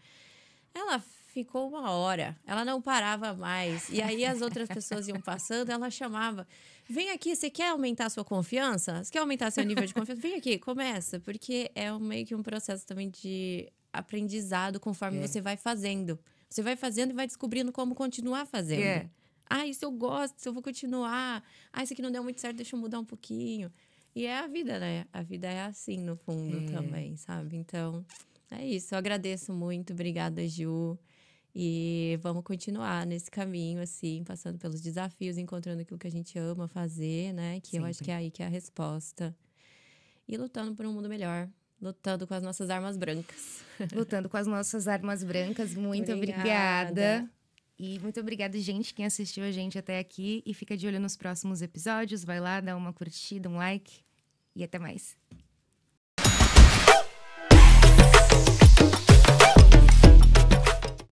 Ela ficou 1 hora. Ela não parava mais. E aí as outras pessoas iam passando, ela chamava. Vem aqui, você quer aumentar a sua confiança? Você quer aumentar seu nível de confiança? Vem aqui, começa. Porque é meio que um processo também de aprendizado conforme você vai fazendo. Você vai fazendo e vai descobrindo como continuar fazendo. Isso eu gosto, isso eu vou continuar. Isso aqui não deu muito certo, deixa eu mudar um pouquinho. E é a vida, né? A vida é assim, no fundo, também, sabe? Então, é isso. Eu agradeço muito. Obrigada, Ju. E vamos continuar nesse caminho, assim, passando pelos desafios, encontrando aquilo que a gente ama fazer, né? Que eu acho que é aí que é a resposta. E lutando por um mundo melhor. Lutando com as nossas armas brancas. Lutando com as nossas armas brancas. Muito obrigada. E muito obrigada, gente, quem assistiu a gente até aqui. E fica de olho nos próximos episódios. Vai lá, dá uma curtida, um like. E até mais.